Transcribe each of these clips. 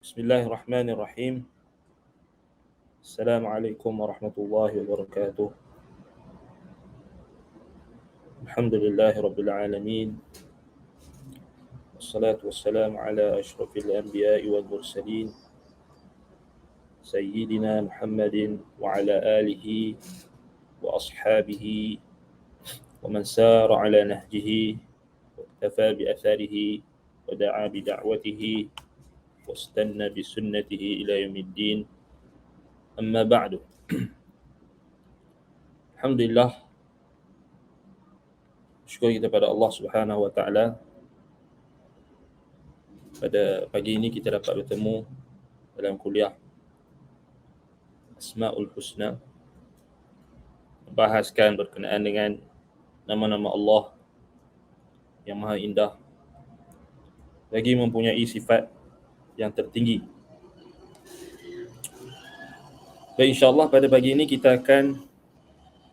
Bismillahirrahmanirrahim. Assalamualaikum warahmatullahi wabarakatuh. Alhamdulillahirabbil alamin. Wassalatu wassalamu ala asyrafil anbiya'i wal mursalin. Sayyidina Muhammadin wa ala alihi wa ashabihi wa man sara ala nahjihi wa iktafa bi atharihi wa da'a bi da'watihi واستنى بسنته إلى يوم الدين أما بعد. Alhamdulillah, syukur kita pada Allah Subhanahu wa taala. Pada pagi ini kita dapat bertemu dalam kuliah Asmaul Husna, membahaskan berkenaan dengan nama-nama Allah yang maha indah lagi mempunyai sifat yang tertinggi. Baik, insyaAllah pada pagi ini kita akan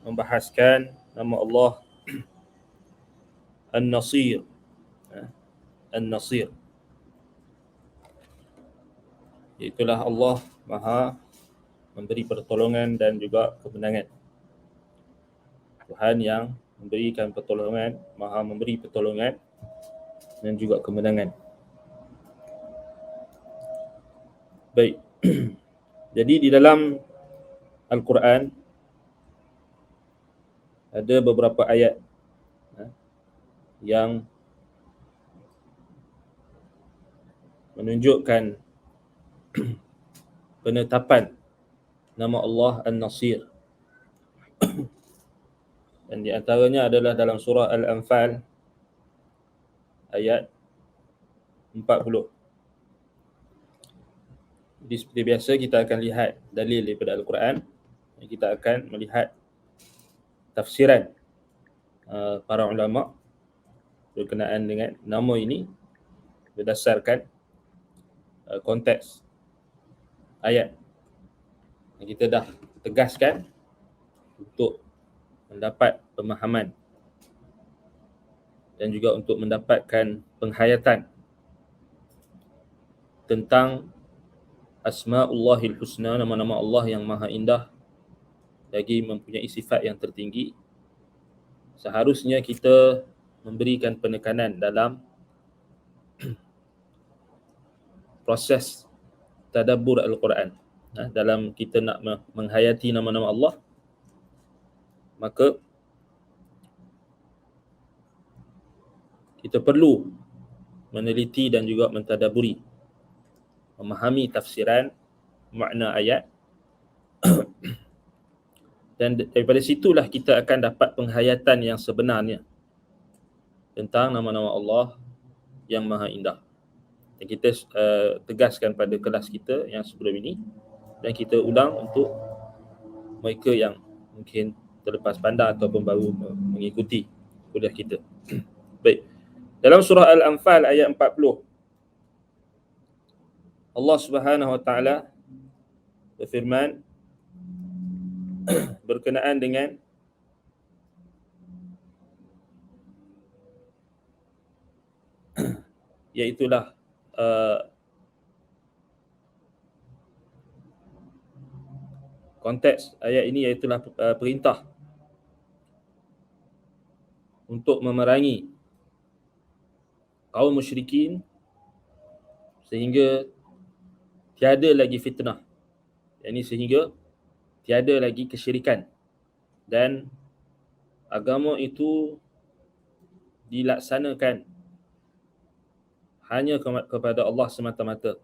membahaskan nama Allah An-Nasir. An-Nasir, iaitulah Allah maha memberi pertolongan dan juga kemenangan. Tuhan yang memberikan pertolongan, maha memberi pertolongan dan juga kemenangan. Baik. Jadi di dalam Al-Quran ada beberapa ayat yang menunjukkan penetapan nama Allah An-Nasir. Dan di antaranya adalah dalam surah Al-Anfal ayat 40. Jadi seperti biasa kita akan lihat dalil daripada Al-Quran. Kita akan melihat tafsiran para ulama berkenaan dengan nama ini berdasarkan konteks ayat yang kita dah tegaskan untuk mendapat pemahaman dan juga untuk mendapatkan penghayatan tentang Asma'ullahil Husna, nama-nama Allah yang maha indah lagi mempunyai sifat yang tertinggi. Seharusnya kita memberikan penekanan dalam proses tadabbur Al-Quran. Dalam kita nak menghayati nama-nama Allah, maka kita perlu meneliti dan juga mentadabburi, memahami tafsiran makna ayat dan daripada situlah kita akan dapat penghayatan yang sebenarnya tentang nama-nama Allah yang maha indah. Dan kita tegaskan pada kelas kita yang sebelum ini dan kita ulang untuk mereka yang mungkin terlepas pandang ataupun baru mengikuti kuliah kita. Baik. Dalam surah Al-Anfal ayat 40, Allah Subhanahu wa taala berfirman berkenaan dengan iaitulah konteks ayat ini iaitulah perintah untuk memerangi kaum musyrikin sehingga tiada lagi fitnah, yakni sehingga tiada lagi kesyirikan dan agama itu dilaksanakan hanya kepada Allah semata-mata.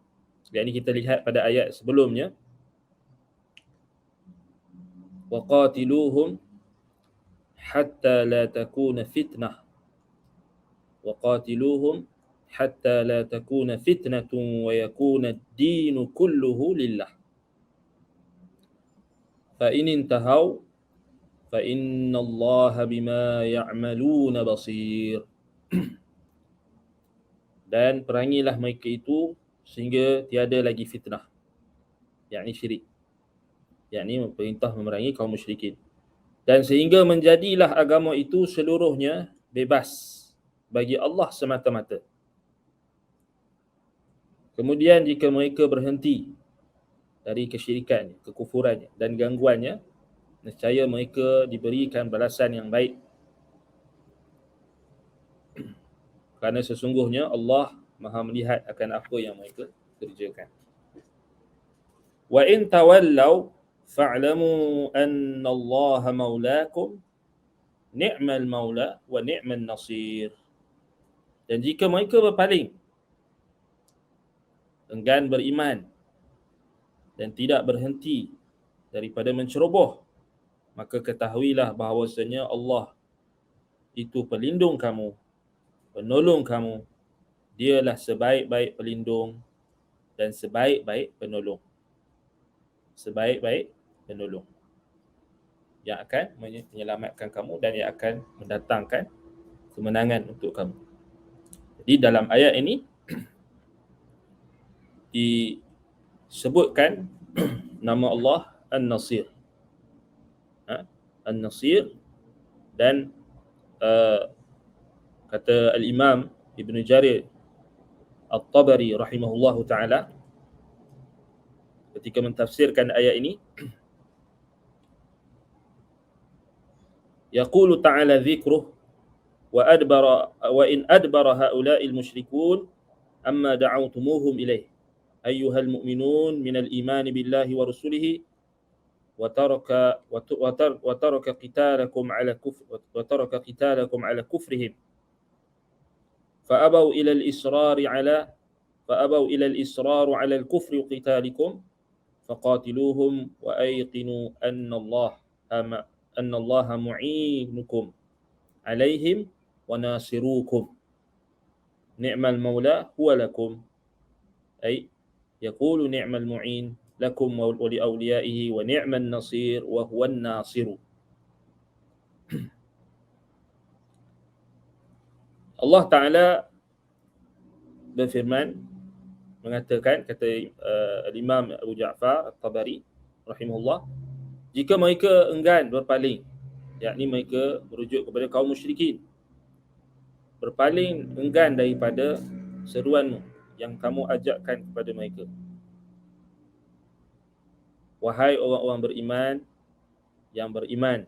Yakni kita lihat pada ayat sebelumnya, waqatiluhum hatta la takuna fitnah, waqatiluhum hatta la takuna fitnatun wa yakuna ad-dinu kulluhu lillah. Fa in intahaw fa innallaha bima ya'maluna basir. Dan perangilah mereka itu sehingga tiada lagi fitnah, yakni syirik, yakni perintah memerangi kaum musyrikin, dan sehingga menjadilah agama itu seluruhnya bebas bagi Allah semata-mata. Kemudian jika mereka berhenti dari kesyirikannya, kekufurannya dan gangguannya, nescaya mereka diberikan balasan yang baik. Kerana sesungguhnya Allah Maha melihat akan apa yang mereka kerjakan. Wa in tawallaw fa'lamu anna Allah maulakum ni'mal maula wa ni'man nasir. Dan jika mereka berpaling, enggan beriman dan tidak berhenti daripada menceroboh, maka ketahuilah bahawasanya Allah itu pelindung kamu, penolong kamu. Dialah sebaik-baik pelindung dan sebaik-baik penolong. Sebaik-baik penolong yang akan menyelamatkan kamu dan yang akan mendatangkan kemenangan untuk kamu. Jadi dalam ayat ini disebutkan nama Allah An-Nasir. An-Nasir, dan kata Al-Imam Ibn Jarir At-Tabari rahimahullahu ta'ala ketika mentafsirkan ayat ini, yaqulu ta'ala dhikruh wa in adbara ha'ula'il musyrikun amma da'awtumuhum ilaih ayyuhal mu'minun minal iman billahi wa rusulihi وترك قتالكم على كفرهم فأبوا إلى الإصرار على الكفر وقتالكم فقاتلوهم وأيقنوا أن الله معينكم عليهم وناصروكم نعم المولى هو لكم، أي يقول نعم المعين lakum wa li awliyaihi wa ni'man nasir wa huwan nasiru. Allah Ta'ala berfirman, mengatakan, kata Imam Abu Ja'far At-Tabari rahimahullah, jika mereka enggan berpaling, yakni mereka merujuk kepada kaum musyrikin, berpaling enggan daripada seruanmu yang kamu ajakkan kepada mereka, wahai orang-orang beriman yang beriman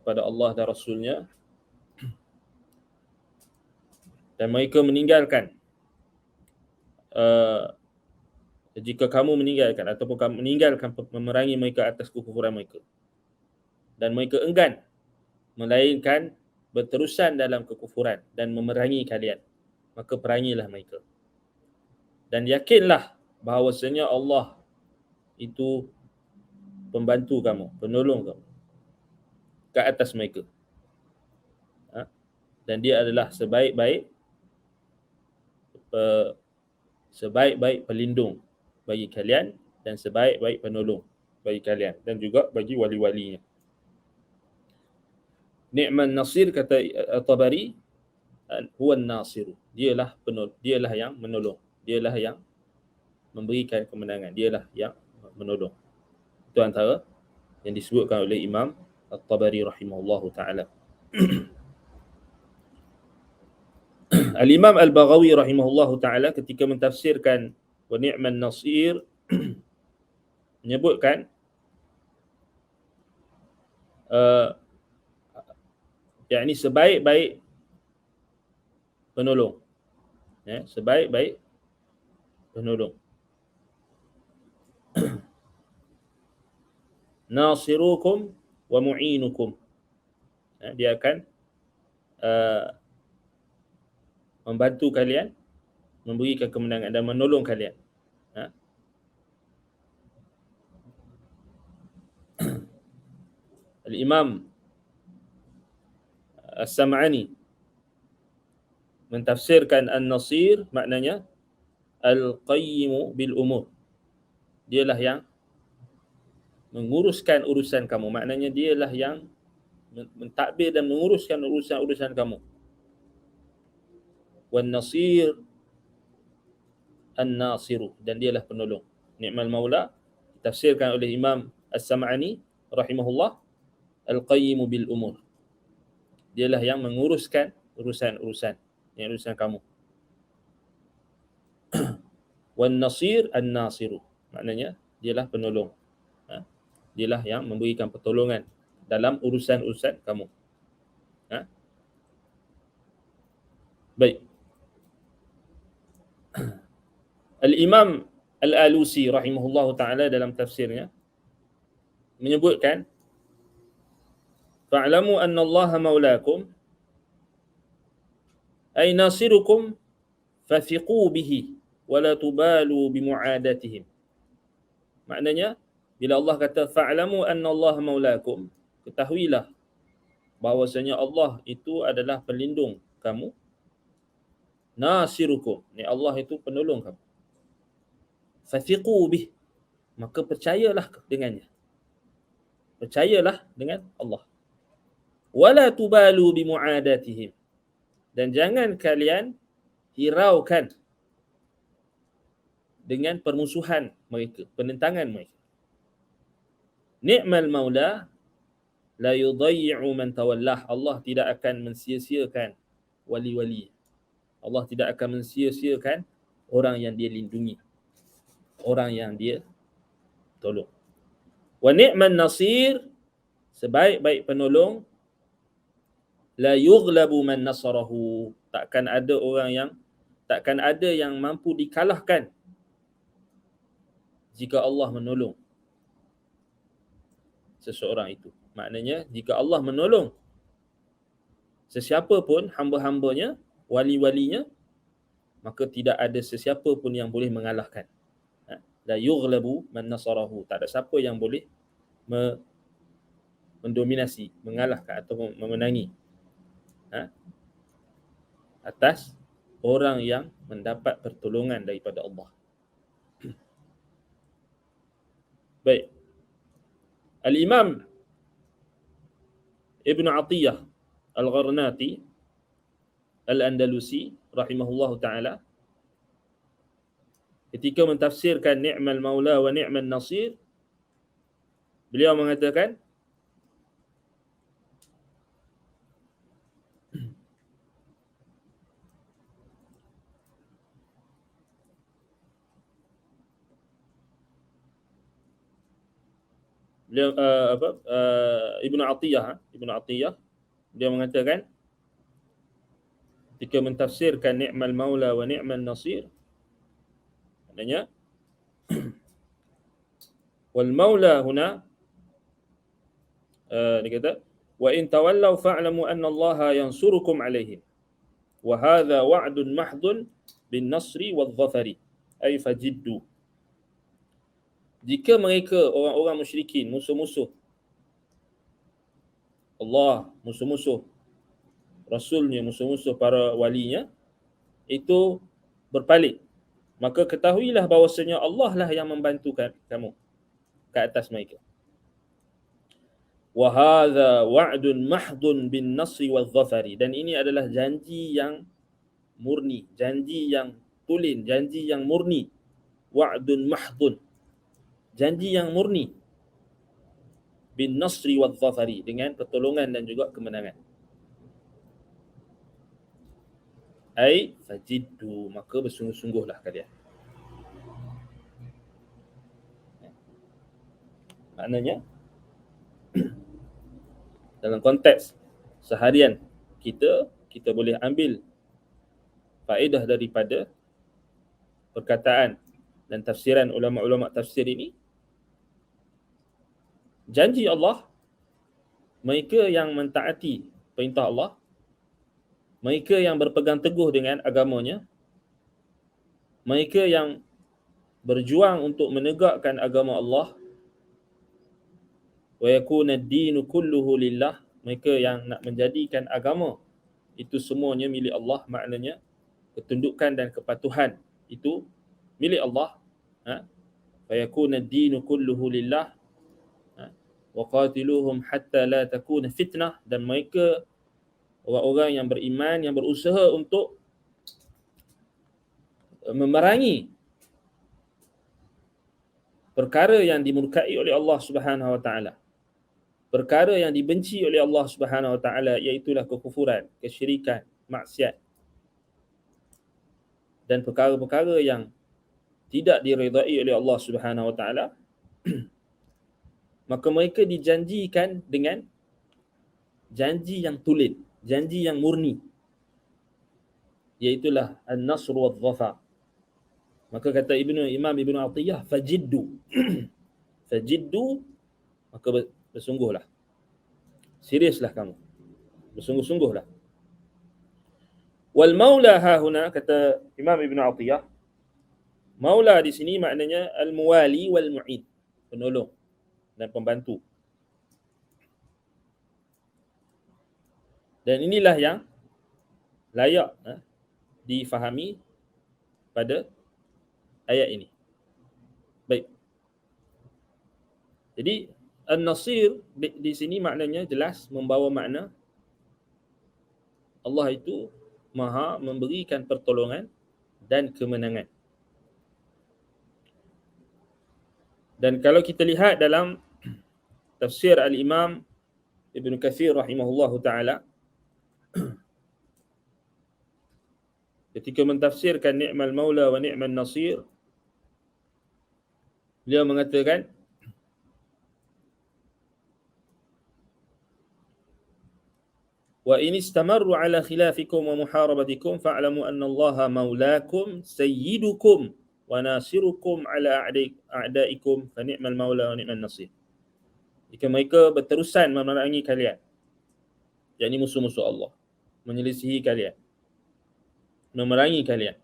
kepada Allah dan Rasulnya, dan mereka meninggalkan, jika kamu meninggalkan ataupun kamu meninggalkan memerangi mereka atas kekufuran mereka, dan mereka enggan melainkan berterusan dalam kekufuran dan memerangi kalian, maka perangilah mereka. Dan yakinlah bahawasanya Allah itu pembantu kamu, penolong kamu ke atas mereka. Dan dia adalah sebaik-baik pelindung bagi kalian dan sebaik-baik penolong bagi kalian dan juga bagi wali-walinya. Ni'man nasir, kata At-Tabari, huwa an-nasir, dialah yang menolong, dialah yang memberikan kemenangan, dialah yang menolong. Itu antara yang disebutkan oleh Imam At-Tabari rahimahullahu ta'ala. Al-Imam Al-Baghawi rahimahullahu ta'ala ketika mentafsirkan wa ni'man nasir menyebutkan yakni sebaik-baik penolong, sebaik-baik penolong. Nasirukum wa mu'inukum, dia akan membantu kalian, memberikan kemenangan dan menolong kalian. Al-Imam As-Sam'ani mentafsirkan An-Nasir, maknanya Al-Qayyimu bil umur, dialah yang menguruskan urusan kamu, maknanya dialah yang mentadbir dan menguruskan urusan-urusan kamu. Wan nasir an-nasiru, dan dialah penolong. Ni'mal maula ditafsirkan oleh Imam As-Sam'ani rahimahullah, Al-Qayyimu bil umur, dialah yang menguruskan urusan kamu. Wan nasir an-nasiru. Maknanya dialah penolong. Dialah yang memberikan pertolongan dalam urusan-urusan kamu. Baik. Al-Imam Al-Alusi rahimahullahu taala dalam tafsirnya menyebutkan, fa'lamu anna Allah maulakum ay nasirukum fathiqu bihi wa la tubalu bimu'adatihim. Maknanya bila Allah kata fa'lamu anna Allah maulakum, ketahuilah bahwasanya Allah itu adalah pelindung kamu. Nasirukum, ni Allah itu penolong kamu. Fathiqu bih, maka percayalah dengannya. Percayalah dengan Allah. Wala tubalu bimu'adatihim, dan jangan kalian hiraukan dengan permusuhan mereka, penentangan mereka. Ni'mal maula la yudayyi'u man tawallah. Allah tidak akan mensia-siakan wali-wali. Allah tidak akan mensia-siakan orang yang dia lindungi, orang yang dia tolong. Wa ni'man nasir, sebaik-baik penolong, la yughlabu man nasarahu, takkan ada yang mampu dikalahkan jika Allah menolong seseorang itu. Maknanya jika Allah menolong sesiapa pun hamba-hambanya, wali-walinya, maka tidak ada sesiapa pun yang boleh mengalahkan. La yughlabu man nasarahu, tak ada siapa yang boleh mendominasi, mengalahkan atau memenangi atas orang yang mendapat pertolongan daripada Allah. Baik. Al-Imam Ibn Atiyah Al-Gharnati Al-Andalusi rahimahullahu ta'ala, ketika mentafsirkan ni'mal maula wa ni'mal nasir, beliau mengatakan, beliau Ibn Atiyah dia mengatakan ketika mentafsirkan ni'mal maula wa ni'mal nasir, maknanya wal maula huna, dia kata wa in tawallaw fa'lamu anna Allah yansurukum alaihim wa hadha wa'dun mahdun bin nasri wal dhafari ay fajiddu. Jika mereka orang-orang musyrikin, musuh-musuh Allah, musuh-musuh Rasulnya, musuh-musuh para walinya, itu berpaling, maka ketahuilah bahawasanya Allah lah yang membantukan kamu ke atas mereka. Wa hadza wa'dun mahdun bin nasri wal dhafari, dan ini adalah janji yang murni, janji yang tulen, janji yang murni. Wa'dun mahdun, janji yang murni, bin nasri wal dhafari, dengan pertolongan dan juga kemenangan. Ai fajiddu, maka bersungguh-sungguhlah kalian. Maknanya dalam konteks seharian kita boleh ambil faedah daripada perkataan dan tafsiran ulama-ulama tafsir ini. Janji Allah, mereka yang mentaati perintah Allah, mereka yang berpegang teguh dengan agamanya, mereka yang berjuang untuk menegakkan agama Allah, wa yakuna ad-dinu kulluhu lillah, mereka yang nak menjadikan agama itu semuanya milik Allah, maknanya ketundukan dan kepatuhan itu milik Allah. Wa yakuna ad-dinu kulluhu lillah wa qatiluhum hatta la takuna fitnah, dan mereka orang-orang yang beriman yang berusaha untuk memerangi perkara yang dimurkai oleh Allah Subhanahu wa taala, perkara yang dibenci oleh Allah Subhanahu wa taala, iaitulah kekufuran, kesyirikan, maksiat, dan perkara-perkara yang tidak diridai oleh Allah Subhanahu Wa Taala, maka mereka dijanjikan dengan janji yang tulen, janji yang murni, iaitulah an-nasr wa dhafar. Maka kata Imam Ibnu Atiyah, fajiddu. Fajiddu, maka bersungguhlah. Seriuslah kamu. Bersungguh-sungguhlah. Wal maula ha huna, kata Imam Ibnu Atiyah, maula di sini maknanya al-muwali wal mu'id, penolong dan pembantu. Dan inilah yang layak difahami pada ayat ini. Baik. Jadi an-nasir di sini maknanya jelas membawa makna Allah itu Maha memberikan pertolongan dan kemenangan. Dan kalau kita lihat dalam tafsir al-Imam Ibn Kathir rahimahullahu ta'ala, ketika mentafsirkan ni'mal maula wa ni'mal nasir, beliau mengatakan wa in istamarru ala khilafikum wa muharabatikum fa'lamu anna Allaha maulakum sayyidukum wa nasirukum ala a'daikum fa ni'mal maula wa ni'mal nasir. Jika mereka berterusan memerangi kalian, yakni musuh-musuh Allah, menyelisihi kalian, memerangi kalian,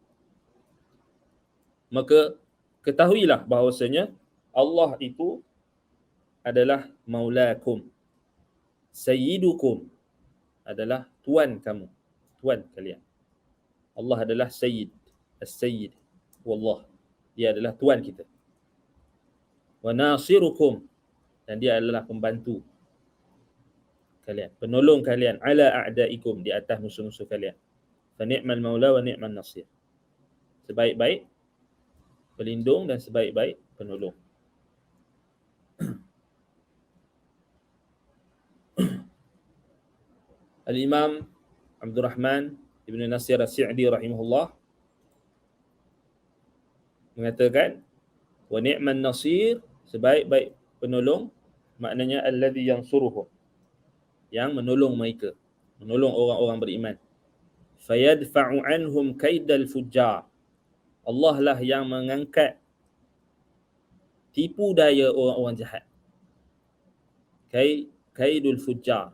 maka ketahuilah bahawasanya Allah itu adalah maulakum, sayyidukum adalah tuan kamu, tuan kalian. Allah adalah sayyid, as-sayyid wallah, dia adalah tuan kita. Wa nasirukum, dan dia adalah pembantu kalian, penolong kalian, ala a'daikum, di atas musuh-musuh kalian. Fa ni'mal maula wa ni'mal nasir, sebaik-baik pelindung dan sebaik-baik penolong. Al-Imam Abdul Rahman Ibn Nasir As-Sa'di rahimahullah mengatakan wa ni'man nasir, sebaik-baik penolong, maknanya alladhi yansuruhum, yang menolong mereka, menolong orang-orang beriman. Fayadfa'u anhum kaidal fujjar, Allah lah yang mengangkat tipu daya orang-orang jahat. Kaidul fujjar,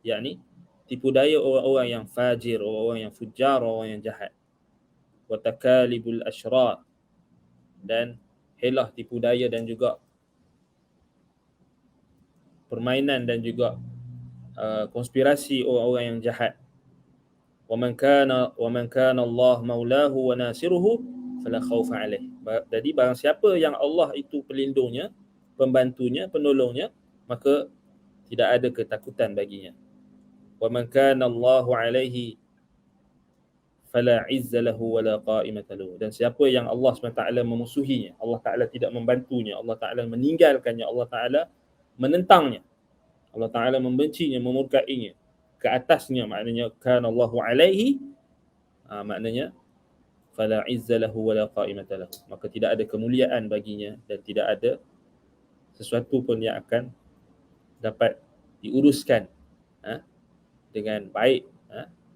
yakni tipu daya orang-orang yang fajir, orang-orang yang fujar, orang yang jahat. Wa takalibul ashrar, dan helah tipu daya dan juga permainan dan juga konspirasi orang-orang yang jahat. Wa man kana Allah maulahu wa nasiruhu fala khaufa alaih. Jadi barang siapa yang Allah itu pelindungnya, pembantunya, penolongnya, maka tidak ada ketakutan baginya. Wa man kana Allahu alaihi fala izza lahu wala qa'imata lahu. Dan siapa yang Allah SWT memusuhinya, Allah Taala tidak membantunya, Allah Taala meninggalkannya, Allah Taala menentangnya, Allah Taala membencinya, memurkainya, ke atasnya, maknanya kana Allahu alaihi, maknanya fala izza lahu wala qa'imata lahu, maka tidak ada kemuliaan baginya dan tidak ada sesuatu pun yang akan dapat diuruskan dengan baik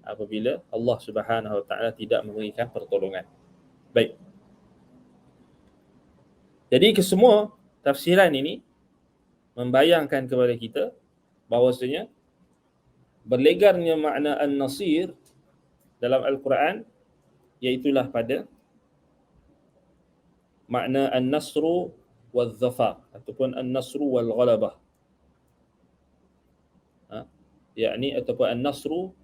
apabila Allah Subhanahu Wa Taala tidak memberikan pertolongan. Baik. Jadi kesemua tafsiran ini membayangkan kepada kita bahawasanya berlegarnya makna an-nasir dalam Al-Quran iaitulah pada makna an-nasru wal-dhafar ataupun an-nasru wal-ghalabah. Yakni ataupun an-nasru,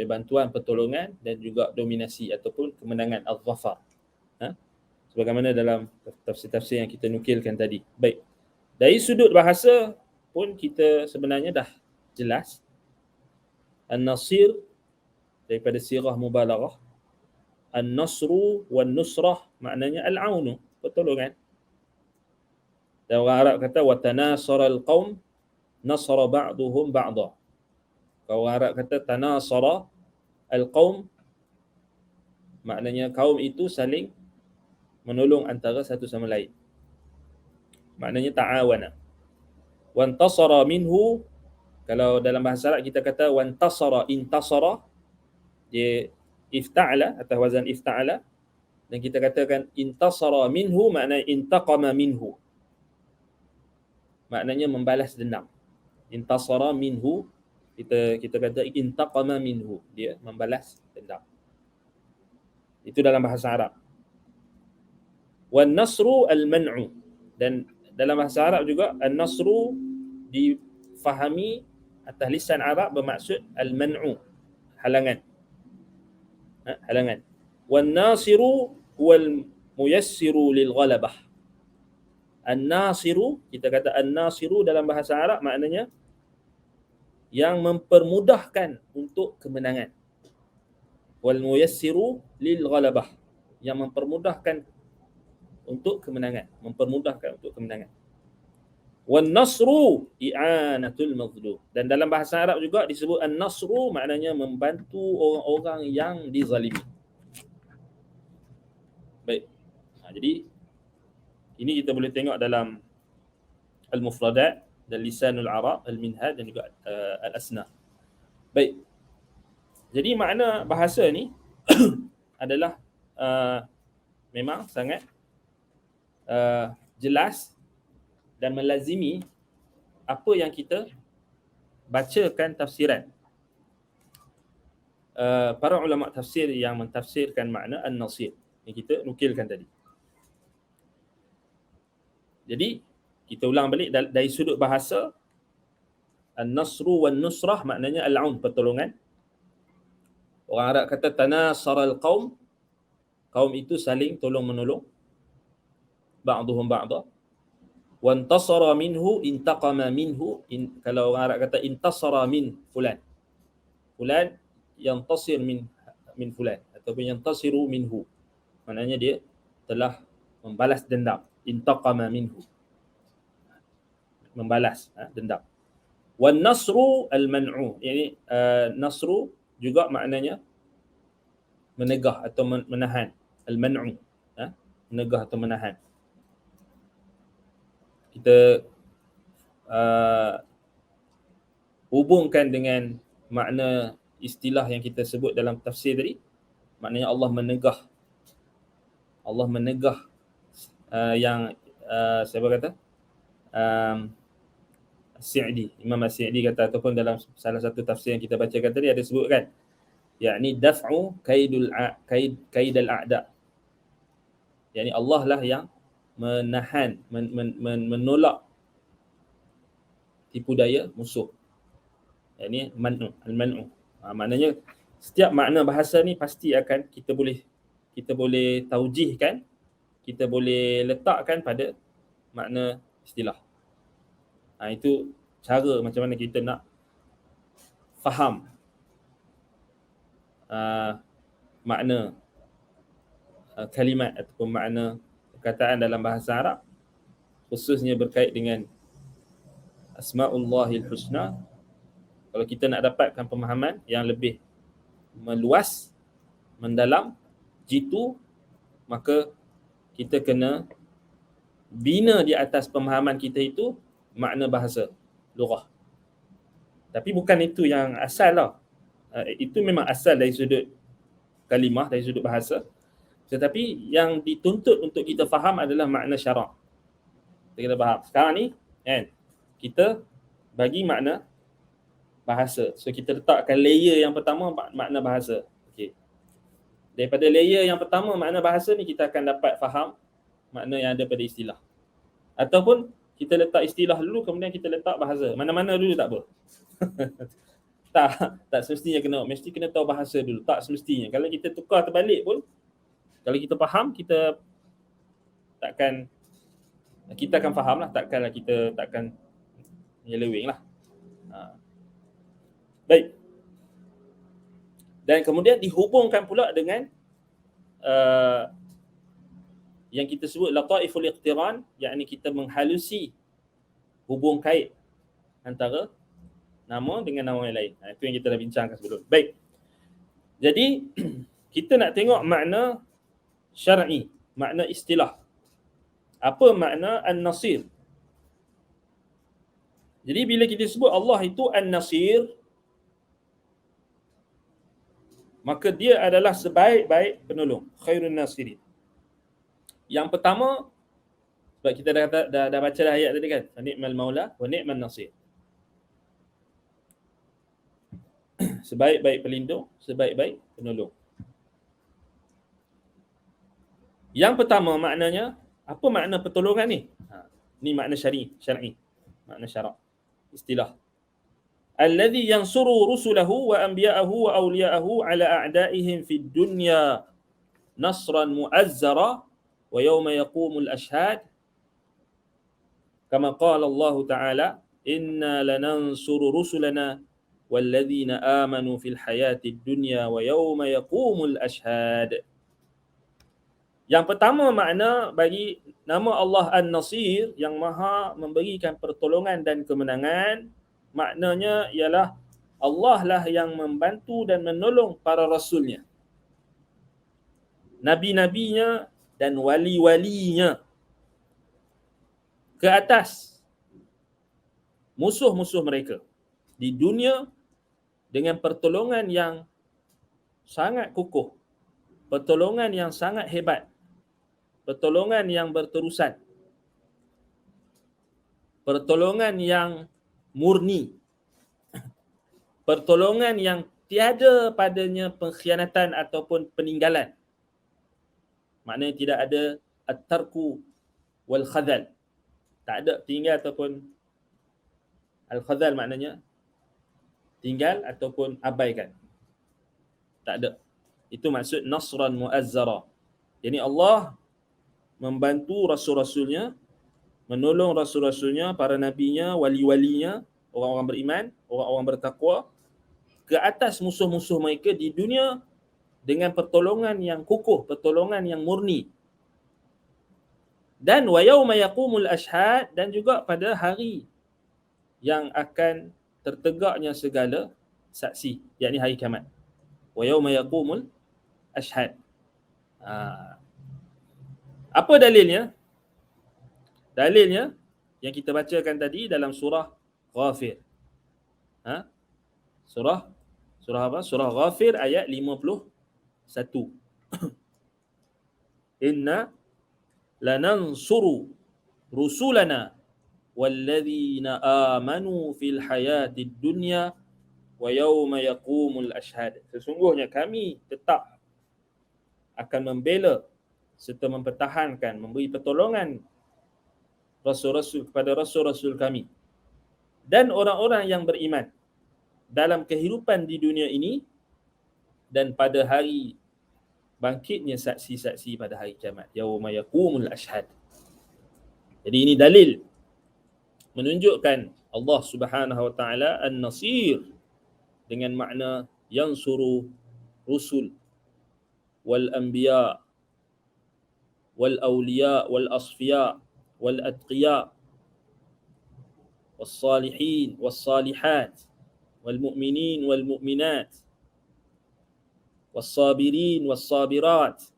bantuan, pertolongan, dan juga dominasi ataupun kemenangan, al-dhafar. Sebagaimana dalam tafsir-tafsir yang kita nukilkan tadi. Baik. Dari sudut bahasa pun kita sebenarnya dah jelas. An-nasir daripada sirah mubalaghah. An-nasru wan-nusrah maknanya al-aunu, pertolongan. Dan orang Arab kata wa tanasara al-qaum nasara ba'duhum ba'da. Kalau orang Arab kata tanasara al-qaum, maknanya kaum itu saling menolong antara satu sama lain. Maknanya ta'awana. Wantasara minhu, kalau dalam bahasa Arab kita kata wantasara, intasara, dia ifta'ala atau wazan ifta'ala, dan kita katakan intasara minhu maknanya intaqama minhu. Maknanya membalas dendam. Intasara minhu, kita kata intaqama minhu, dia membalas dendam. Itu dalam bahasa Arab. Wan nasru al-man'u, dan dalam bahasa Arab juga an-nasru difahami atas lisan Arab bermaksud al-man'u, halangan. Halangan. Wan nasiru wal muyassiru lil ghalabah. An-nasiru, kita kata an-nasiru dalam bahasa Arab maknanya yang mempermudahkan untuk kemenangan. Wal muyassiru lil ghalabah, yang mempermudahkan untuk kemenangan, mempermudahkan untuk kemenangan. Wan nasru i'anatul mazlum, dan dalam bahasa Arab juga disebut an-nasru maknanya membantu orang-orang yang dizalimi. Baik. Jadi ini kita boleh tengok dalam al-mufradat dan lisanul Arab, al-minhaj dan juga al-asna. Baik. Jadi makna bahasa ni adalah memang sangat jelas dan melazimi apa yang kita bacakan tafsiran. Para ulama tafsir yang mentafsirkan makna an-nasir yang kita nukilkan tadi. Jadi kita ulang balik dari sudut bahasa, an-nasru wan nusrah maknanya al-aun, pertolongan. Orang Arab kata tanasaral qaum, kaum itu saling tolong menolong, ba'duhum ba'da. Wantasara minhu intaqama minhu, kalau orang Arab kata intasara min fulan, fulan yantasir min fulan ataupun yantasiru minhu, maknanya dia telah membalas dendam. Intaqama minhu, membalas dendam. Wan nasru al-man'u, yani nasru juga maknanya menegah atau menahan. Al-man'u, menegah atau menahan. Kita hubungkan dengan makna istilah yang kita sebut dalam tafsir tadi, maknanya Allah menegah. Allah menegah yang siapa kata? As-Sa'di, Imam As-Sa'di kata, ataupun dalam salah satu tafsir yang kita bacakan tadi ada sebutkan, yakni daf'u kaidul kaidal a'da. Yani Allah lah yang menahan, menolak tipu daya musuh. Yani man'u, al-man'u. Maknanya setiap makna bahasa ni pasti akan kita boleh taujihkan, kita boleh letakkan pada makna istilah. Itu cara macam mana kita nak faham makna kalimat ataupun makna perkataan dalam bahasa Arab, khususnya berkait dengan Asma'ullahil Husna. Kalau kita nak dapatkan pemahaman yang lebih meluas, mendalam, jitu, maka kita kena bina di atas pemahaman kita itu makna bahasa, lughah. Tapi bukan itu yang asal lah. Itu memang asal dari sudut kalimah, dari sudut bahasa. Tetapi yang dituntut untuk kita faham adalah makna syarak. Kita faham. Sekarang ni kan, kita bagi makna bahasa. So kita letakkan layer yang pertama makna bahasa. Okey. Daripada layer yang pertama makna bahasa ni kita akan dapat faham makna yang ada pada istilah. Ataupun kita letak istilah dulu kemudian kita letak bahasa. Mana-mana dulu tak apa. tak semestinya mesti kena tahu bahasa dulu. Tak semestinya. Kalau kita tukar terbalik pun, kalau kita faham, kita akan faham lah, kita takkan nyeleweng lah. Baik. Dan kemudian dihubungkan pula dengan yang kita sebut lataiful iqtiran, yakni kita menghalusi hubung kait antara nama dengan nama yang lain. Itu yang kita dah bincangkan sebelum. Baik. Jadi kita nak tengok makna syar'i, makna istilah. Apa makna An-Nasir? Jadi bila kita sebut Allah itu An-Nasir, maka dia adalah sebaik-baik penolong, khairun nasirin. Yang pertama, sebab kita dah baca dah ayat tadi kan, ni'mal maula wa ni'man nasir. Sebaik-baik pelindung, sebaik-baik penolong. Yang pertama maknanya, apa makna pertolongan ni? Ni makna syar'i, makna syarak, istilah. Alladhi yansuru rusulahu wa anbiya'ahu wa awliya'ahu ala a'da'ihim fid dunya nasran mu'azzara wa yawma yaqumul ashhad kama qala Allah Ta'ala inna lanansuru rusulana walladzina amanu fil hayatid dunya wa yawma yaqumul ashhad. Yang pertama makna bagi nama Allah An-Nasir, yang maha memberikan pertolongan dan kemenangan, maknanya ialah Allah lah yang membantu dan menolong para rasulnya, nabi-nabinya dan wali-walinya ke atas musuh-musuh mereka di dunia dengan pertolongan yang sangat kukuh, pertolongan yang sangat hebat, pertolongan yang berterusan, pertolongan yang murni, pertolongan yang tiada padanya pengkhianatan ataupun peninggalan. Maknanya tidak ada at-tarku wal khadal. Tak ada tinggal ataupun al-khadal, maknanya tinggal ataupun abaikan. Tak ada. Itu maksud nasran mu'azzara. Jadi Allah membantu rasul-rasulnya, menolong rasul-rasulnya, para nabinya, wali-walinya, orang-orang beriman, orang-orang bertakwa ke atas musuh-musuh mereka di dunia dengan pertolongan yang kukuh, pertolongan yang murni. Dan wa yauma yaqumul ashhad, dan juga pada hari yang akan tertegaknya segala saksi, yakni hari kiamat. Wa yauma yaqumul ashhad. Apa dalilnya? Dalilnya yang kita bacakan tadi dalam surah Ghafir. Surah apa? Surah Ghafir ayat 51. Inna lanansuru rusulana walladzina amanu fil hayatid dunya wa yawma yaqumul ashhad. Sesungguhnya kami tetap akan membela serta mempertahankan, memberi pertolongan rasul-rasul kepada rasul-rasul kami dan orang-orang yang beriman dalam kehidupan di dunia ini dan pada hari bangkitnya saksi-saksi pada hari kiamat, yauma yaqumul ashhad. Jadi ini dalil menunjukkan Allah Subhanahu wa taala An-Nasir dengan makna yansuru rusul wal anbiya wal awliya wal asfiya wal atqiya was salihin was salihat wal mu'minin wal mu'minat was sabirin was sabirat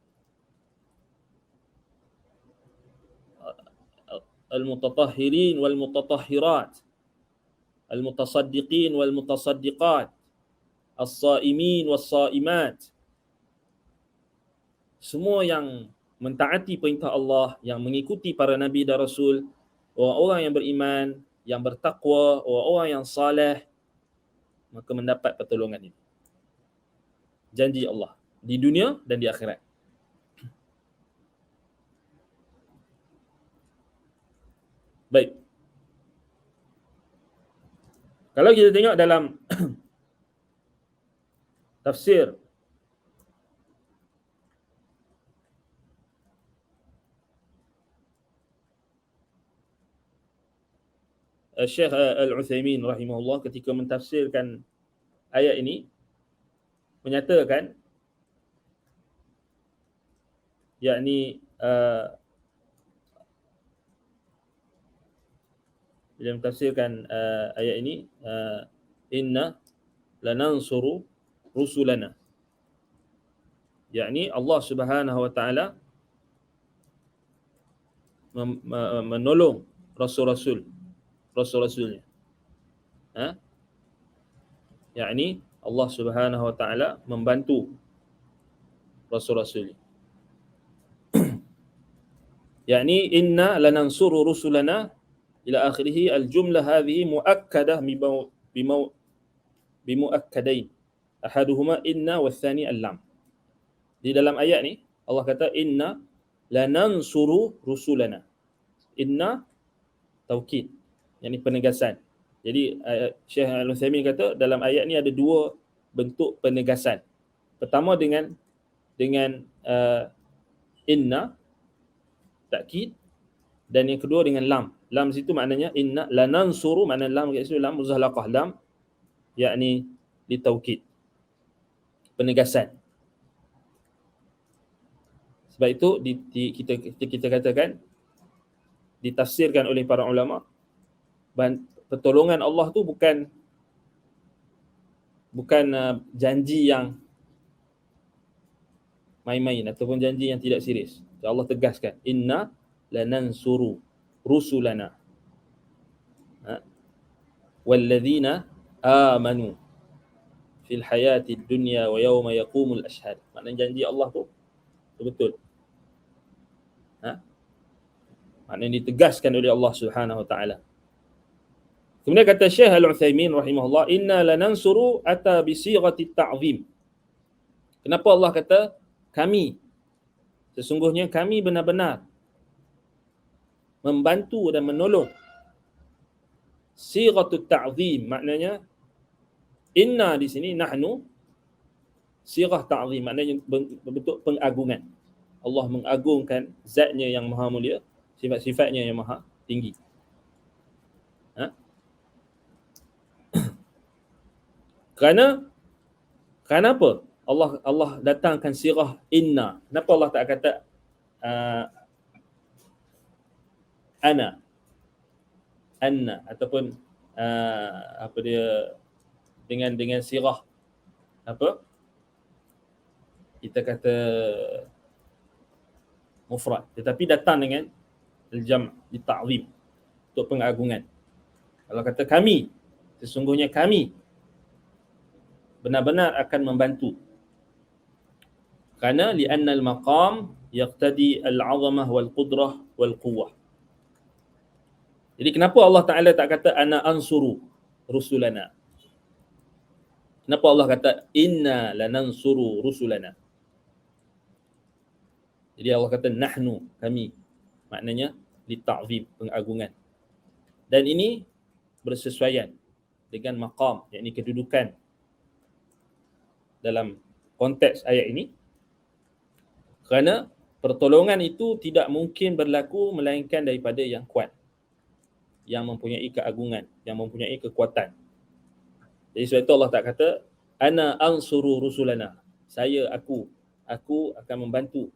al mutatahhirin wal mutatahhirat al mutasaddiqin wal mutasaddiqat as saimin was saimat. Semua yang mentaati perintah Allah, yang mengikuti para nabi dan rasul, orang-orang yang beriman, yang bertakwa, orang-orang yang saleh, maka mendapat pertolongan ini. Janji Allah di dunia dan di akhirat. Baik. Kalau kita tengok dalam tafsir Syekh Al-Utsaimin rahimahullah ketika mentafsirkan ayat ini menyatakan, yakni bila mentafsirkan ayat ini, inna lanansuru rusulana, yakni Allah Subhanahu wa taala menolong rasul-rasulnya. Yakni Allah Subhanahu wa taala membantu rasul-rasulnya. Yakni inna lanansuru rusulana ila akhirih, al-jumlah hadhihi muakkadah bimuakkadain. Ahaduhuma inna wathani al-lam. Di dalam ayat ni Allah kata inna lanansuru rusulana. Inna taukid, yakni penegasan. Jadi Syekh Al-Utsaimin kata dalam ayat ni ada dua bentuk penegasan. Pertama dengan inna takkid, dan yang kedua dengan lam. Lam situ maknanya inna lanansuru, makna lam kat situ lam muzallaqah, lam yakni litaukid, penegasan. Sebab itu kita katakan, ditafsirkan oleh para ulama, pertolongan Allah tu bukan janji yang main-main ataupun janji yang tidak serius. Allah tegaskan, inna lanansuru rusulana walladzina amanu fil hayati dunya wa yawma yaqumul ashhad. Maknanya janji Allah tu betul. Maknanya ditegaskan oleh Allah Subhanahu wa taala. Kemudian kata Syekh Al-Utsaimin rahimahullah, inna lanansuru ata bi sighati ta'zim. Kenapa Allah kata kami? Sesungguhnya kami benar-benar membantu dan menolong. Sighatut ta'zim maknanya inna di sini, nahnu sighah ta'zim maknanya bentuk pengagungan. Allah mengagungkan zatnya yang maha mulia, sifat-sifatnya yang maha tinggi. Kerana apa? Allah datangkan sirah inna. Kenapa Allah tak kata anna ataupun apa dia dengan sirah apa? Kita kata mufrad, tetapi datang dengan al-jam' li ta'zim, untuk pengagungan. Kalau kata kami, sesungguhnya kami benar-benar akan membantu. Kerana li'anna al-maqam yaqtadi al-'azamah wal-qudrah wal-quwwah. Jadi kenapa Allah Ta'ala tak kata ana ansuru rusulana? Kenapa Allah kata inna lanansuru rusulana? Jadi Allah kata nahnu, kami. Maknanya lita'zim, pengagungan. Dan ini bersesuaian dengan maqam, yakni kedudukan dalam konteks ayat ini. Kerana pertolongan itu tidak mungkin berlaku melainkan daripada yang kuat, yang mempunyai keagungan, yang mempunyai kekuatan. Jadi sebab itu Allah tak kata ana ansuru rusulana, aku akan membantu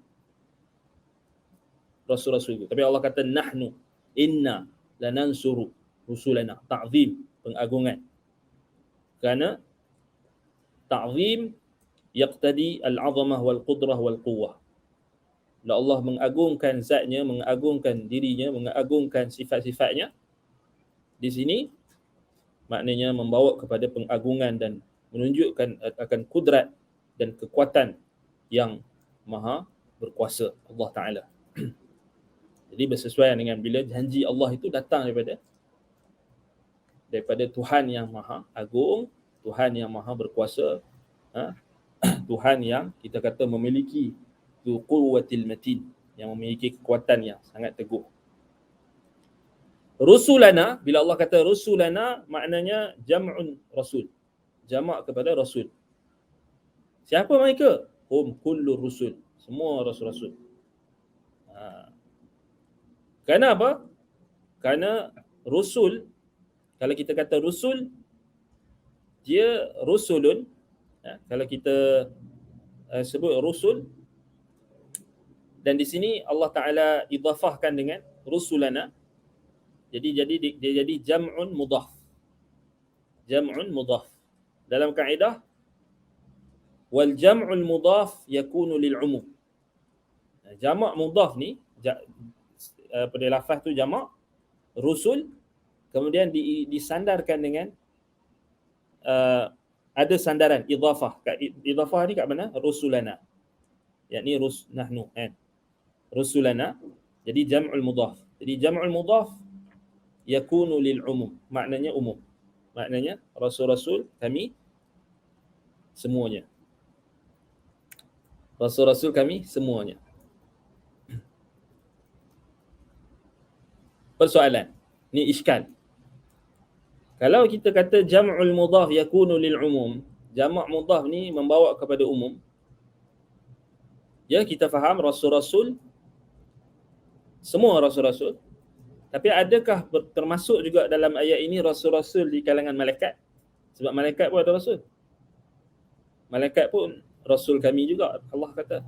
rasul-rasul itu. Tapi Allah kata nahnu, inna lanansuru rusulana, ta'zim, pengagungan. Kerana ta'zim yaqtadi al-'azamah wal-qudrah wal-quwwah. Allah mengagungkan zatnya, mengagungkan dirinya, mengagungkan sifat-sifatnya. Di sini maknanya membawa kepada pengagungan dan menunjukkan akan kudrat dan kekuatan yang maha berkuasa Allah Ta'ala. Jadi bersesuaian dengan bila janji Allah itu datang daripada Tuhan yang maha agung, Tuhan yang maha berkuasa, Tuhan yang kita kata memiliki quwwatil matin, yang memiliki kekuatan yang sangat teguh. Rusulana, bila Allah kata rusulana, maknanya jam'un rasul, jamak kepada rasul. Siapa mereka? Hum kullu rusul, semua rasul-rasul. Kerana apa? Kerana rusul, kalau kita kata rusul, dia rusulun, kalau kita sebut rusul, dan di sini Allah Ta'ala idhafahkan dengan rusulana, jadi dia jadi jam'un mudhaf. Jam'un mudhaf. Dalam kaedah, wal jam'ul mudhaf yakunu lil umum. Jamak mudhaf ni pada lafaz tu jamak rusul, kemudian disandarkan dengan ada sandaran idhafah. Idhafah ni kat mana? Rusulana, yakni nahnu kan, rusulana. Jadi jam'ul mudhaf. Jadi jam'ul mudhaf yakunu lil umum, maknanya umum, maknanya rasul-rasul kami semuanya, rasul-rasul kami semuanya. Persoalan ni iskal, kalau kita kata jam'ul mudhaf yakunu lil umum, jamak mudhaf ni membawa kepada umum, ya kita faham rasul-rasul, semua rasul-rasul. Tapi adakah termasuk juga dalam ayat ini rasul-rasul di kalangan malaikat? Sebab malaikat pun ada rasul. Malaikat pun rasul kami juga, Allah kata.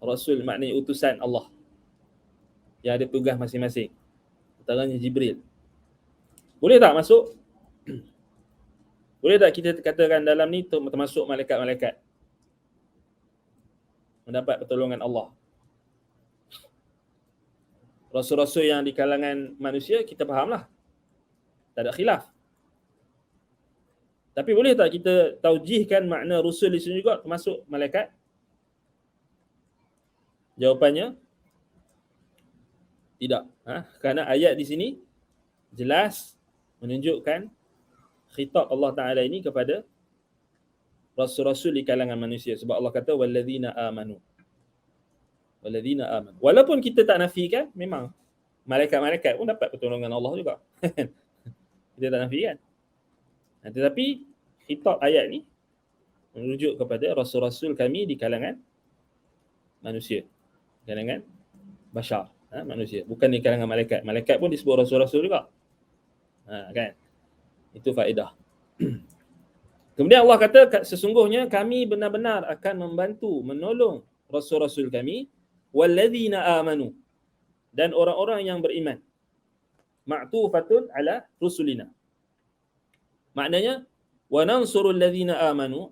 Rasul maknanya utusan Allah yang ada tugas masing-masing. Antaranya Jibril. Boleh tak masuk? Boleh tak kita katakan dalam ni termasuk malaikat-malaikat mendapat pertolongan Allah? Rasul-rasul yang di kalangan manusia kita fahamlah, tak ada khilaf. Tapi boleh tak kita taujihkan makna rusul di sini juga termasuk malaikat? Jawapannya tidak. Kerana ayat di sini jelas menunjukkan khitab Allah Ta'ala ini kepada rasul-rasul di kalangan manusia. Sebab Allah kata walladzina amanu. Walladzina amanu. Walaupun kita tak nafikan, memang malaikat-malaikat pun dapat pertolongan Allah juga. Kita tak nafikan. Tetapi khitab ayat ni merujuk kepada rasul-rasul kami di kalangan manusia, kalangan bashar, manusia, bukan di kalangan malaikat. Malaikat pun disebut rasul-rasul juga. Kan? Itu faedah. Kemudian Allah kata sesungguhnya kami benar-benar akan membantu, menolong rasul-rasul kami, walladzina amanu, dan orang-orang yang beriman. Ma'tufatun ala rusulina. Maknanya wa nansurul ladzina amanu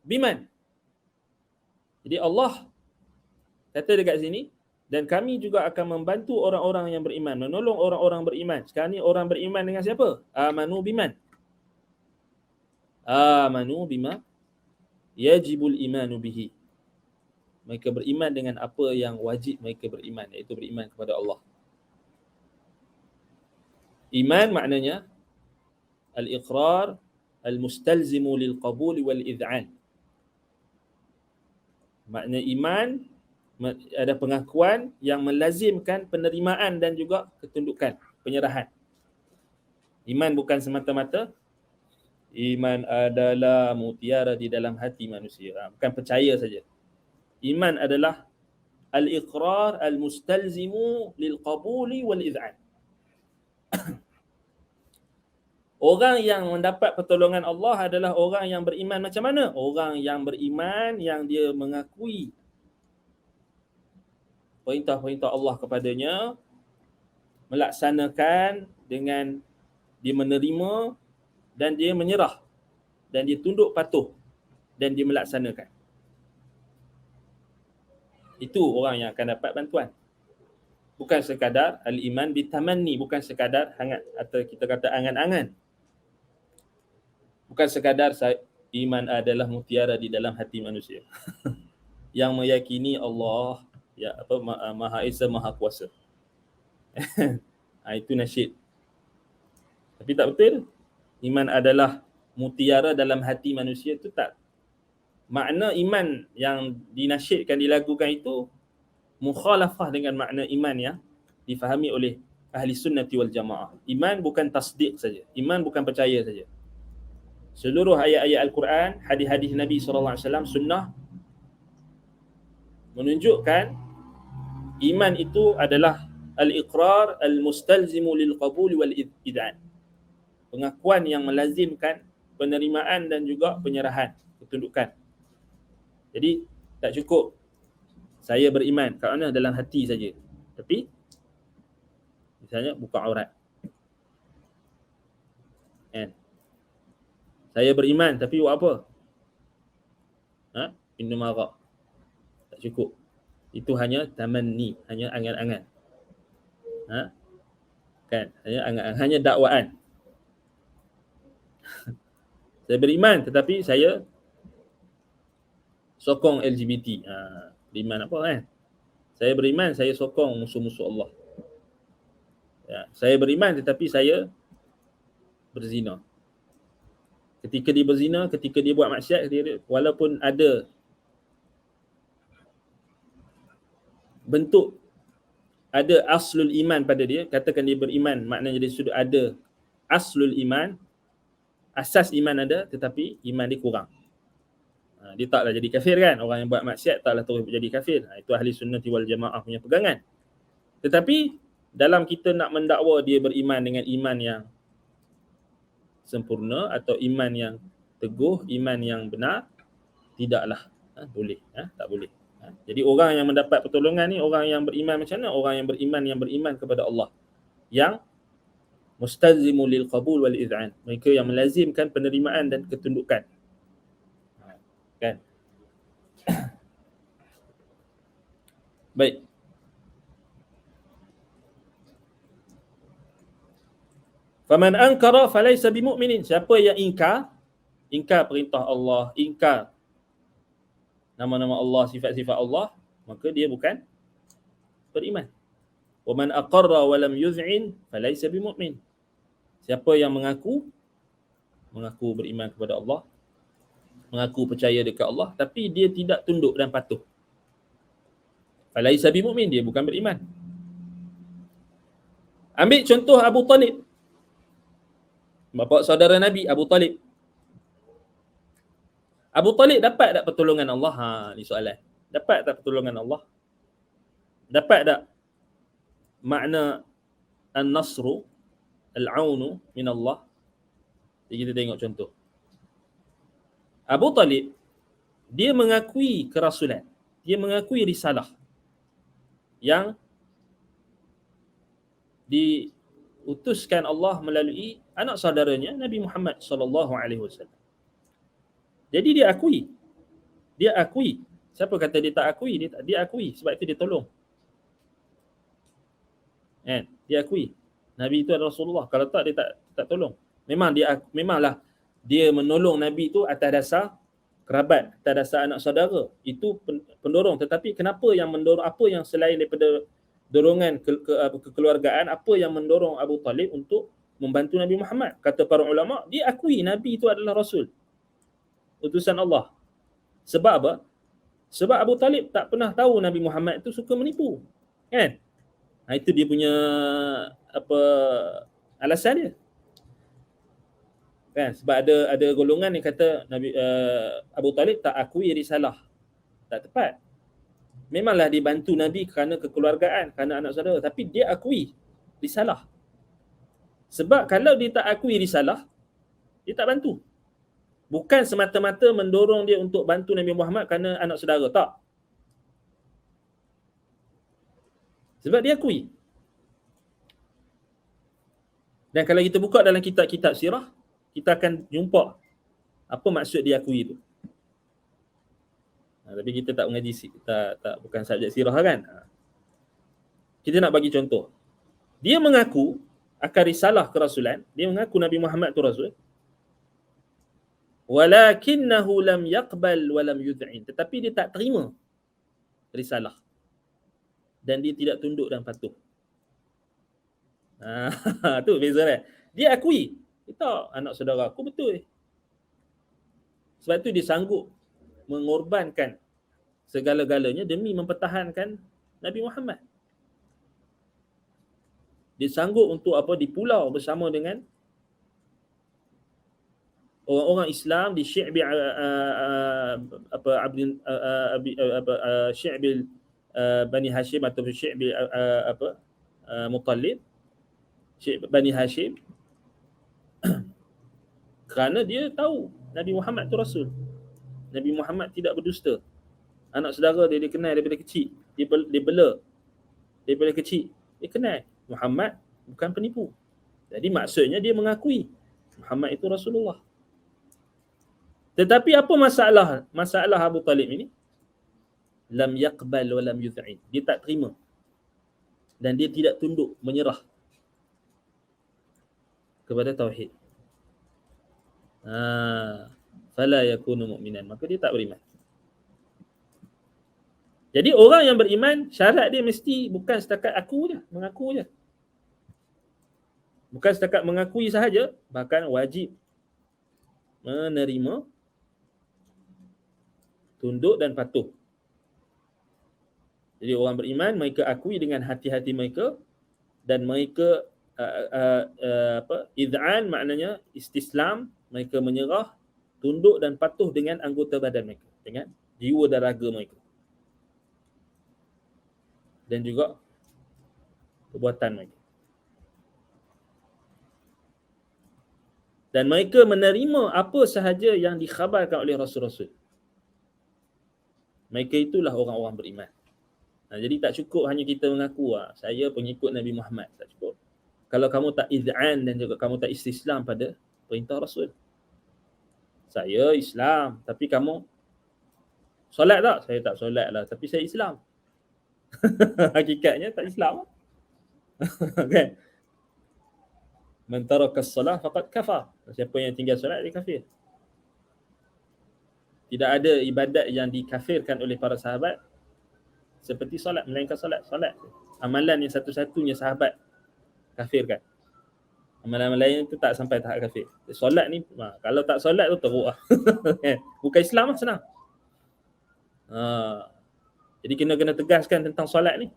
biman. Jadi Allah kata dekat sini, dan kami juga akan membantu orang-orang yang beriman, menolong orang-orang beriman. Sekarang ni orang beriman dengan siapa? Amanu biman. Amanu bima yajibul imanu bihi. Mereka beriman dengan apa yang wajib mereka beriman, iaitu beriman kepada Allah. Iman maknanya al-iqrar al-mustalzimu lil-qabul wal-id'an. Makna iman ada pengakuan yang melazimkan penerimaan dan juga ketundukan, penyerahan. Iman bukan semata-mata iman adalah mutiara di dalam hati manusia. Bukan percaya saja. Iman adalah al-iqrar al-mustalzimu lil-qabuli wal-id'an. Orang yang mendapat pertolongan Allah adalah orang yang beriman macam mana? Orang yang beriman yang dia mengakui perintah-perintah Allah kepadanya, melaksanakan dengan dia menerima dan dia menyerah dan dia tunduk patuh dan dia melaksanakan. Itu orang yang akan dapat bantuan. Bukan sekadar al-iman bitamanni, bukan sekadar hangat atau kita kata angan-angan. Bukan sekadar iman adalah mutiara di dalam hati manusia. Yang meyakini Allah Maha Esa, Maha Kuasa. Itu nasyid. Tapi tak betul. Iman adalah mutiara dalam hati manusia, itu tak. Makna iman yang dinasyidkan, dilagukan itu mukhalafah dengan makna iman yang difahami oleh ahli sunnati wal jamaah. Iman bukan tasdik saja. Iman bukan percaya saja. Seluruh ayat-ayat Al-Quran, hadis-hadis Nabi SAW, sunnah menunjukkan iman itu adalah al-iqrar al-mustalzimu lil-qabul wal-id'an. Pengakuan yang melazimkan penerimaan dan juga penyerahan, ketundukan. Jadi tak cukup saya beriman kerana dalam hati saja. Tapi misalnya buka aurat. Saya beriman tapi buat apa? Minum arak. Tak cukup. Itu hanya tamanni, hanya angan-angan. Kan? Hanya angan-angan, hanya dakwaan. Saya beriman tetapi saya sokong LGBT. Beriman apa kan? Saya beriman, saya sokong musuh-musuh Allah. Ya, saya beriman tetapi saya berzina. Ketika dia berzina, ketika dia buat maksiat, walaupun ada bentuk, ada aslul iman pada dia, katakan dia beriman, maknanya dia sudah ada aslul iman, asas iman ada, tetapi iman dia kurang. Dia taklah jadi kafir kan, orang yang buat maksiat taklah terus jadi kafir. Itu ahli sunnati wal jamaah punya pegangan. Tetapi dalam kita nak mendakwa dia beriman dengan iman yang sempurna atau iman yang teguh, iman yang benar, tidaklah boleh, tak boleh. Jadi orang yang mendapat pertolongan ni, orang yang beriman macam mana? Orang yang beriman kepada Allah, yang mustazimu lil qabul wal iz'an, mereka yang melazimkan penerimaan dan ketundukan. Kan? Baik. Faman ankara falaysa bimu'minin. Siapa yang ingkar perintah Allah, ingkar nama-nama Allah, sifat-sifat Allah, maka dia bukan beriman. Wa man aqarra wa lam yuz'in falaysa bimu'min. Siapa yang mengaku beriman kepada Allah, mengaku percaya dekat Allah, tapi dia tidak tunduk dan patuh, falaysa bimu'min, dia bukan beriman. Ambil contoh Abu Talib, bapa saudara Nabi Abu Talib. Abu Talib dapat tak pertolongan Allah? Ni soalan. Dapat tak pertolongan Allah? Dapat tak makna an-nasru, al-aunu min Allah? Jadi kita tengok contoh. Abu Talib, dia mengakui kerasulan, dia mengakui risalah yang diutuskan Allah melalui anak saudaranya Nabi Muhammad sallallahu alaihi wasallam. Jadi dia akui. Siapa kata dia tak akui? Dia akui, sebab itu dia tolong. Dia akui Nabi itu adalah Rasulullah. Kalau tak, dia tak tolong. Memanglah dia menolong Nabi itu atas dasar kerabat, atas dasar anak saudara. Itu pendorong. Tetapi kenapa yang mendorong, apa yang selain daripada dorongan kekeluargaan, apa yang mendorong Abu Talib untuk membantu Nabi Muhammad? Kata para ulama, dia akui Nabi itu adalah Rasul, utusan Allah. Sebab apa? Sebab Abu Talib tak pernah tahu Nabi Muhammad itu suka menipu. Kan? Itu dia punya alasan dia. Kan? Sebab ada golongan yang kata Nabi Abu Talib tak akui risalah. Tak tepat. Memanglah dia bantu Nabi kerana kekeluargaan, kerana anak saudara, tapi dia akui risalah. Sebab kalau dia tak akui risalah, dia tak bantu. Bukan semata-mata mendorong dia untuk bantu Nabi Muhammad kerana anak saudara, tak. Sebab dia akui. Dan kalau kita buka dalam kitab-kitab sirah, kita akan jumpa apa maksud dia akui itu. Tapi kita tak mengaji, bukan subjek sirah kan. Kita nak bagi contoh. Dia mengaku akan risalah kerasulan, dia mengaku Nabi Muhammad itu Rasul. Walakinnahu lam yaqbal wa lam yud'in. Tetapi dia tak terima risalah. Dan dia tidak tunduk dan patuh. Tu beza kan. Dia akui, kita anak saudara aku betul. Sebab tu dia sanggup mengorbankan segala-galanya demi mempertahankan Nabi Muhammad. Dia sanggup untuk di pulau bersama dengan orang-orang Islam di Syi'bi Syi'bil Bani Hashim atau Syi'bil Muttalib, Syi'b Bani Hashim, kerana dia tahu Nabi Muhammad tu Rasul. Nabi Muhammad tidak berdusta. Anak saudara dia kenal daripada kecil. Dia bela daripada kecil. Dia kenal Muhammad bukan penipu. Jadi maksudnya dia mengakui Muhammad itu Rasulullah. Tetapi apa masalah Abu Talib ini? lam yaqbal wa lam yuz'in. Dia tak terima dan dia tidak tunduk, menyerah kepada tauhid. Fala yakunu mu'minan, maka dia tak beriman. Jadi orang yang beriman, syarat dia mesti bukan setakat mengaku je. Bukan setakat mengakui sahaja, bahkan wajib menerima, tunduk dan patuh. Jadi orang beriman, mereka akui dengan hati-hati mereka dan mereka iz'an maknanya istislam, mereka menyerah, tunduk dan patuh dengan anggota badan mereka, dengan jiwa dan raga mereka. Dan juga perbuatan mereka. Dan mereka menerima apa sahaja yang dikhabarkan oleh Rasul-Rasul. Mereka itulah orang-orang beriman. Jadi tak cukup hanya kita mengaku, saya pengikut Nabi Muhammad. Tak cukup. Kalau kamu tak iz'an dan juga kamu tak istislam pada perintah Rasul. Saya Islam, tapi kamu solat tak? Saya tak solat lah, tapi saya Islam. Hakikatnya tak Islam. Kan? Man taraka as-salah faqad kafar. Siapa yang tinggal solat dia kafir. Tidak ada ibadat yang dikafirkan oleh para sahabat seperti solat, melainkan solat. Amalan yang satu-satunya sahabat kafirkan. Amalan lain itu tak sampai tahap kafir. Solat ni, kalau tak solat tu teruk lah. Bukan Islam lah, senang. Jadi kena tegaskan tentang solat ni.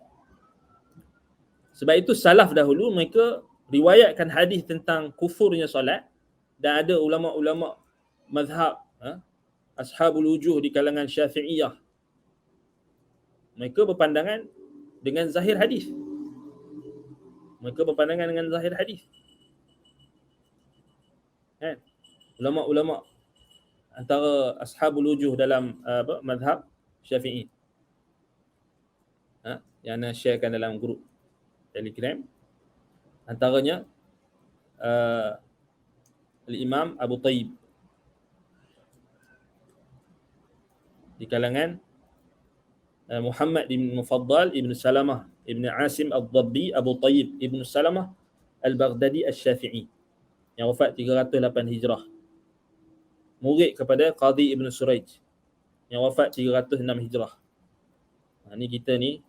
Sebab itu salaf dahulu mereka riwayatkan hadis tentang kufurnya solat, dan ada ulama-ulama mazhab ashabul wujuh di kalangan Syafi'iyah, mereka berpandangan dengan zahir hadis. Kan? Ulama-ulama antara ashabul wujuh dalam mazhab Syafi'i, yang anda sharekan dalam grup Telegram, antaranya Al-Imam Abu Tayyib di kalangan Muhammad ibn Mufaddal ibn Salamah ibn Asim al-Dhabbi Abu Tayyib ibn Salamah al-Baghdadi al-Syafi'i yang wafat 308 Hijrah, murid kepada Qadhi ibn Suraij yang wafat 306 Hijrah. Ni kita ni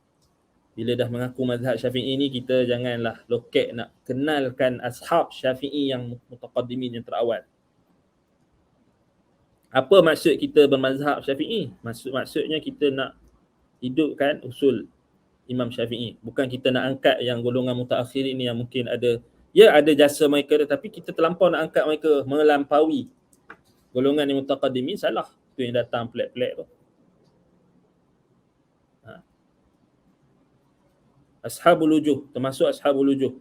bila dah mengaku mazhab Syafi'i ni, kita janganlah lokek nak kenalkan ashab Syafi'i yang mutaqaddimin, yang terawal. Apa maksud kita bermazhab Syafi'i? Maksudnya kita nak hidupkan usul Imam Syafi'i. Bukan kita nak angkat yang golongan mutaakhirin ni yang mungkin ada jasa mereka, tetapi kita terlampau nak angkat mereka melampaui golongan yang mutaqaddimin. Salah. Tu yang datang pelik-pelik tu. Ashabul wujuh, termasuk ashabul wujuh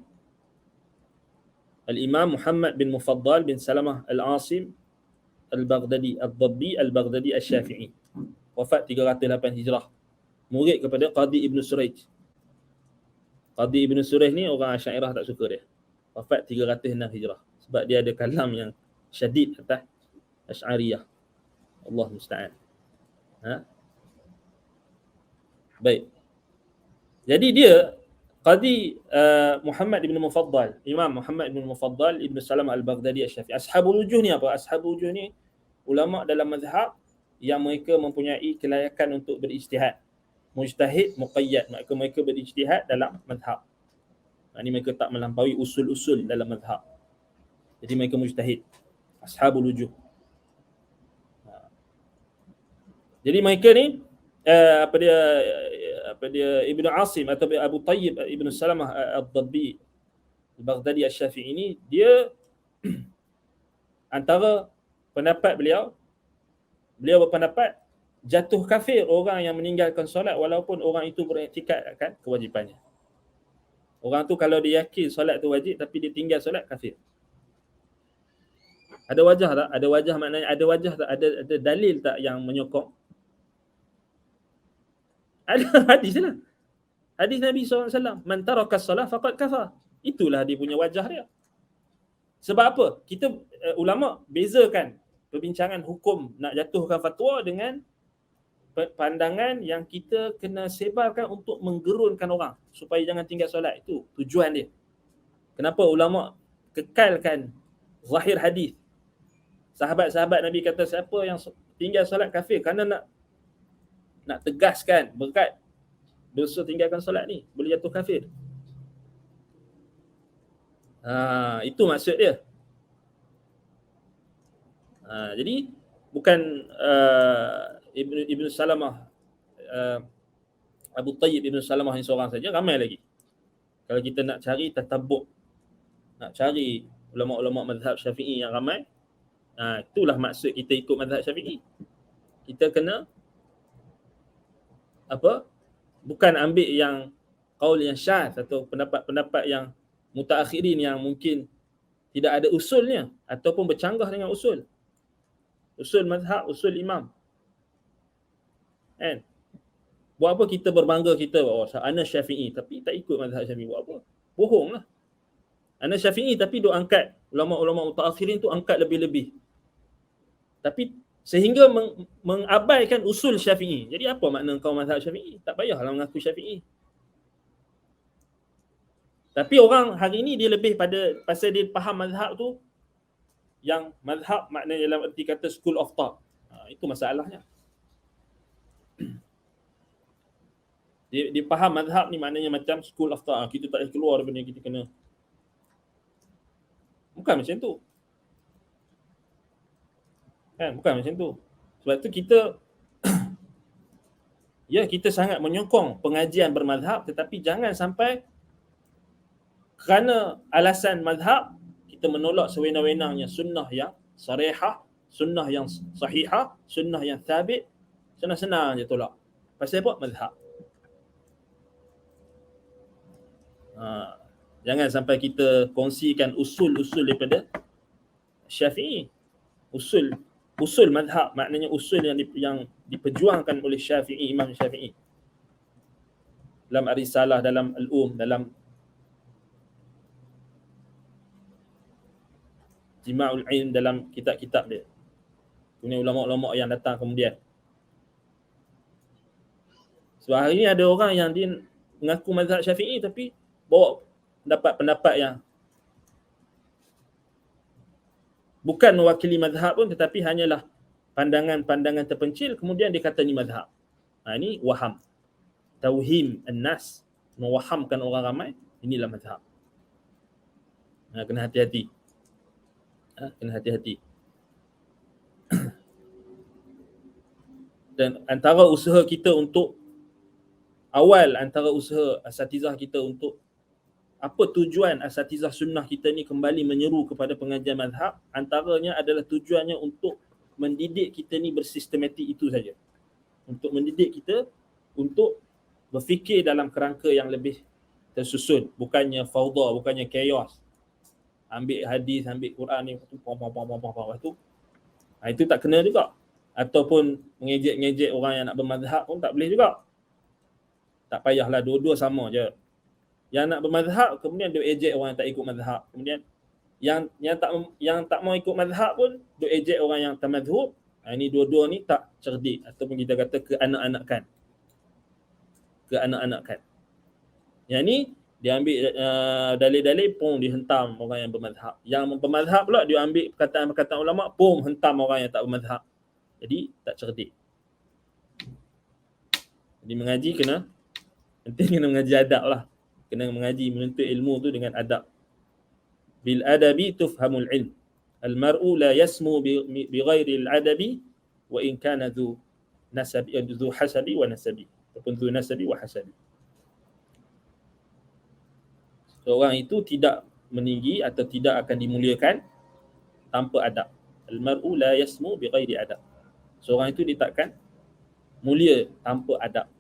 Al-Imam Muhammad bin Mufaddal bin Salamah Al-Asim Al-Baghdadi Al-Dhabbi Al-Baghdadi Al-Syafi'i, wafat 308 Hijrah, murid kepada Qadhi ibn Suraij. Qadhi ibn Suraij ni orang Asy'ariyah tak suka dia. Wafat 306 Hijrah sebab dia ada kalam yang syadid atas Asy'ariyah. Allah musta'an. Baik. Jadi dia Qadhi Muhammad ibn Mufaddal, Imam Muhammad ibn Mufaddal ibn Salam al-Baghdadi al-Syafi'i. Ashabul wujuh ni apa? Ashabul wujuh ni ulama dalam mazhab yang mereka mempunyai kelayakan untuk berijtihad. Mujtahid muqayyad, mereka berijtihad dalam mazhab. Ini mereka tak melampaui usul-usul dalam mazhab. Jadi mereka mujtahid. Ashabul wujuh. Jadi mereka ni Ibnu Asim atau Abu Tayyib Ibn Salamah Al-Dhabbi Al-Baghdadi Al-Syafi'i ini, dia antara pendapat beliau berpendapat jatuh kafir orang yang meninggalkan solat walaupun orang itu beriktikad akan kewajipannya. Orang tu kalau dia yakin solat tu wajib tapi dia tinggal solat, kafir. Ada wajah tak? Ada wajah maknanya ada wajah tak? Ada dalil tak yang menyokong? Ada hadis lah. Hadis Nabi SAW. Man taraka as-salah faqad kafar. Itulah dia punya wajah dia. Sebab apa? Kita ulama bezakan perbincangan hukum nak jatuhkan fatwa dengan pandangan yang kita kena sebarkan untuk menggerunkan orang supaya jangan tinggal solat. Itu tujuan dia. Kenapa ulama kekalkan zahir hadis? Sahabat-sahabat Nabi kata siapa yang tinggal solat kafir, kerana nak tegaskan berat dosa tinggalkan solat ni, boleh jatuh kafir. Itu maksud dia. Jadi bukan Ibnu Salamah, Abu Tayyib Ibnu Salamah ni seorang saja, ramai lagi. Kalau kita nak cari tatabuk, nak cari ulama-ulama mazhab Syafi'i yang ramai, itulah maksud kita ikut mazhab Syafi'i. Kita kena bukan ambil yang qaul yang syadz atau pendapat-pendapat yang mutaakhirin yang mungkin tidak ada usulnya ataupun bercanggah dengan usul mazhab, usul imam. Kan? Buat apa kita berbangga kita ana Syafi'i tapi tak ikut mazhab Syafi'i? Buat apa? Bohonglah. Ana Syafi'i tapi duk angkat ulama-ulama mutaakhirin tu angkat lebih-lebih. Tapi sehingga mengabaikan usul Syafi'i. Jadi apa makna kau mazhab Syafi'i? Tak payahlah mengaku Syafi'i. Tapi orang hari ni dia lebih pada pasal dia faham mazhab tu, yang mazhab maknanya dalam erti kata school of thought. Itu masalahnya. Dia faham mazhab ni maknanya macam school of thought. Kita tak boleh keluar daripada ni, kita kena. Bukan macam tu. Kan, bukan macam tu. Sebab tu kita kita sangat menyokong pengajian bermazhab, tetapi jangan sampai kerana alasan mazhab kita menolak sewenang-wenangnya sunnah yang sarihah, sunnah yang sahihah, sunnah yang thabit. Senang-senang je tolak. Pasal apa? Mazhab. Jangan sampai kita kongsikan usul-usul daripada Syafi'i. Usul mazhab maknanya usul yang diperjuangkan oleh Syafi'i, Imam Syafi'i. Dalam Ar-Risalah, dalam dalam Jima'ul Ilm, dalam kitab-kitab dia. Kemudian ulama-ulama yang datang kemudian. Sebab hari ni ada orang yang dia mengaku mazhab Syafi'i tapi bawa pendapat-pendapat yang bukan mewakili mazhab pun, tetapi hanyalah pandangan-pandangan terpencil, kemudian dia kata ni mazhab. Ini waham. Tauhim an-nas, mewahamkan orang ramai, inilah mazhab. Kena hati-hati. Kena hati-hati. Dan antara usaha kita untuk antara usaha asatizah kita untuk apa tujuan asatizah sunnah kita ni kembali menyeru kepada pengajian mazhab, antaranya adalah tujuannya untuk mendidik kita ni bersistematik, itu saja. Untuk mendidik kita untuk berfikir dalam kerangka yang lebih tersusun, bukannya fauda, bukannya chaos. Ambil hadis, ambil Quran ni tu. Itu tak kena juga. Ataupun mengejek-ngejek orang yang nak bermazhab pun tak boleh juga. Tak payahlah, dua-dua sama je. Yang nak bermazhab kemudian dia ejek orang yang tak ikut mazhab. Kemudian yang tak mau ikut mazhab pun dia ejek orang yang tamadzhub. Ini dua-dua ni tak cerdik, ataupun kita kata keanak-anakan. Yang ni dia ambil dalil-dalil pun dihentam orang yang bermazhab. Yang bermazhab pula dia ambil perkataan-perkataan ulama pun hentam orang yang tak bermazhab. Jadi tak cerdik. Jadi mengaji penting kena mengaji adab lah. Kena mengaji, menuntut ilmu tu dengan adab. Bil adabi tufhamul ilm. Al mar'u la yasmu bi ghairi al adabi wa in kana dhu nasabi dhu hasabi wa nasabi. Ataupun dhu nasabi wa hasabi. Seorang itu tidak meninggi atau tidak akan dimuliakan tanpa adab. Al mar'u la yasmu bi ghairi adab. Seorang itu ditakkan mulia tanpa adab.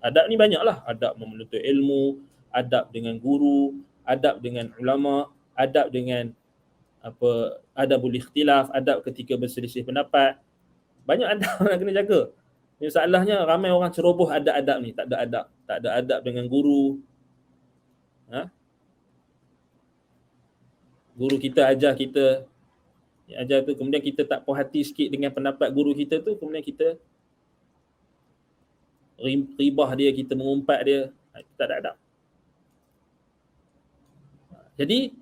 Adab ni banyaklah. Adab menuntut ilmu, adab dengan guru, adab dengan ulama, adab dengan adabul ikhtilaf, adab ketika berselisih pendapat. Banyak adab nak kena jaga. Masalahnya ramai orang ceroboh adab-adab ni, tak ada adab. Tak ada adab dengan guru. Guru kita ajar tu, kemudian kita tak puas hati sikit dengan pendapat guru kita tu, kemudian kita ribah dia, kita mengumpat dia, itu tak ada adab. Jadi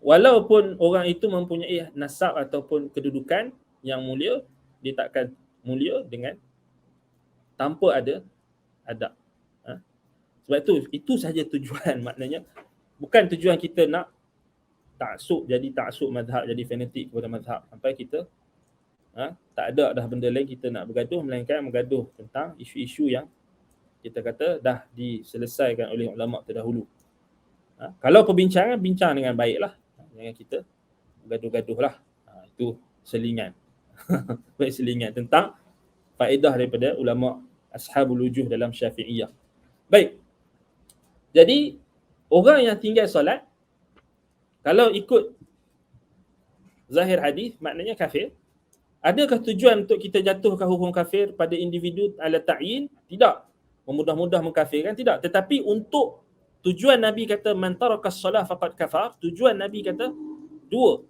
walaupun orang itu mempunyai nasab ataupun kedudukan yang mulia, dia takkan mulia dengan tanpa ada adab. Sebab itu sahaja tujuan. Maknanya bukan tujuan kita nak taksub, jadi taksub mazhab, jadi fanatik kepada mazhab sampai kita tak ada dah benda lain kita nak bergaduh, melainkan bergaduh tentang isu-isu yang kita kata dah diselesaikan oleh ulama terdahulu. Kalau perbincangan, bincang dengan baiklah, jangan kita bergaduh-gaduh lah. Itu selingan. Baik, selingan tentang faedah daripada ulama ashabul wujuh dalam Syafi'iyah. Baik. Jadi orang yang tinggal solat, kalau ikut zahir hadis, maknanya kafir. Adakah tujuan untuk kita jatuhkan hukum kafir pada individu ala ta'yin? Tidak. Memudah-mudah mengkafirkan, tidak. Tetapi untuk tujuan Nabi kata man tarakas salah faqad kafar, tujuan Nabi kata dua.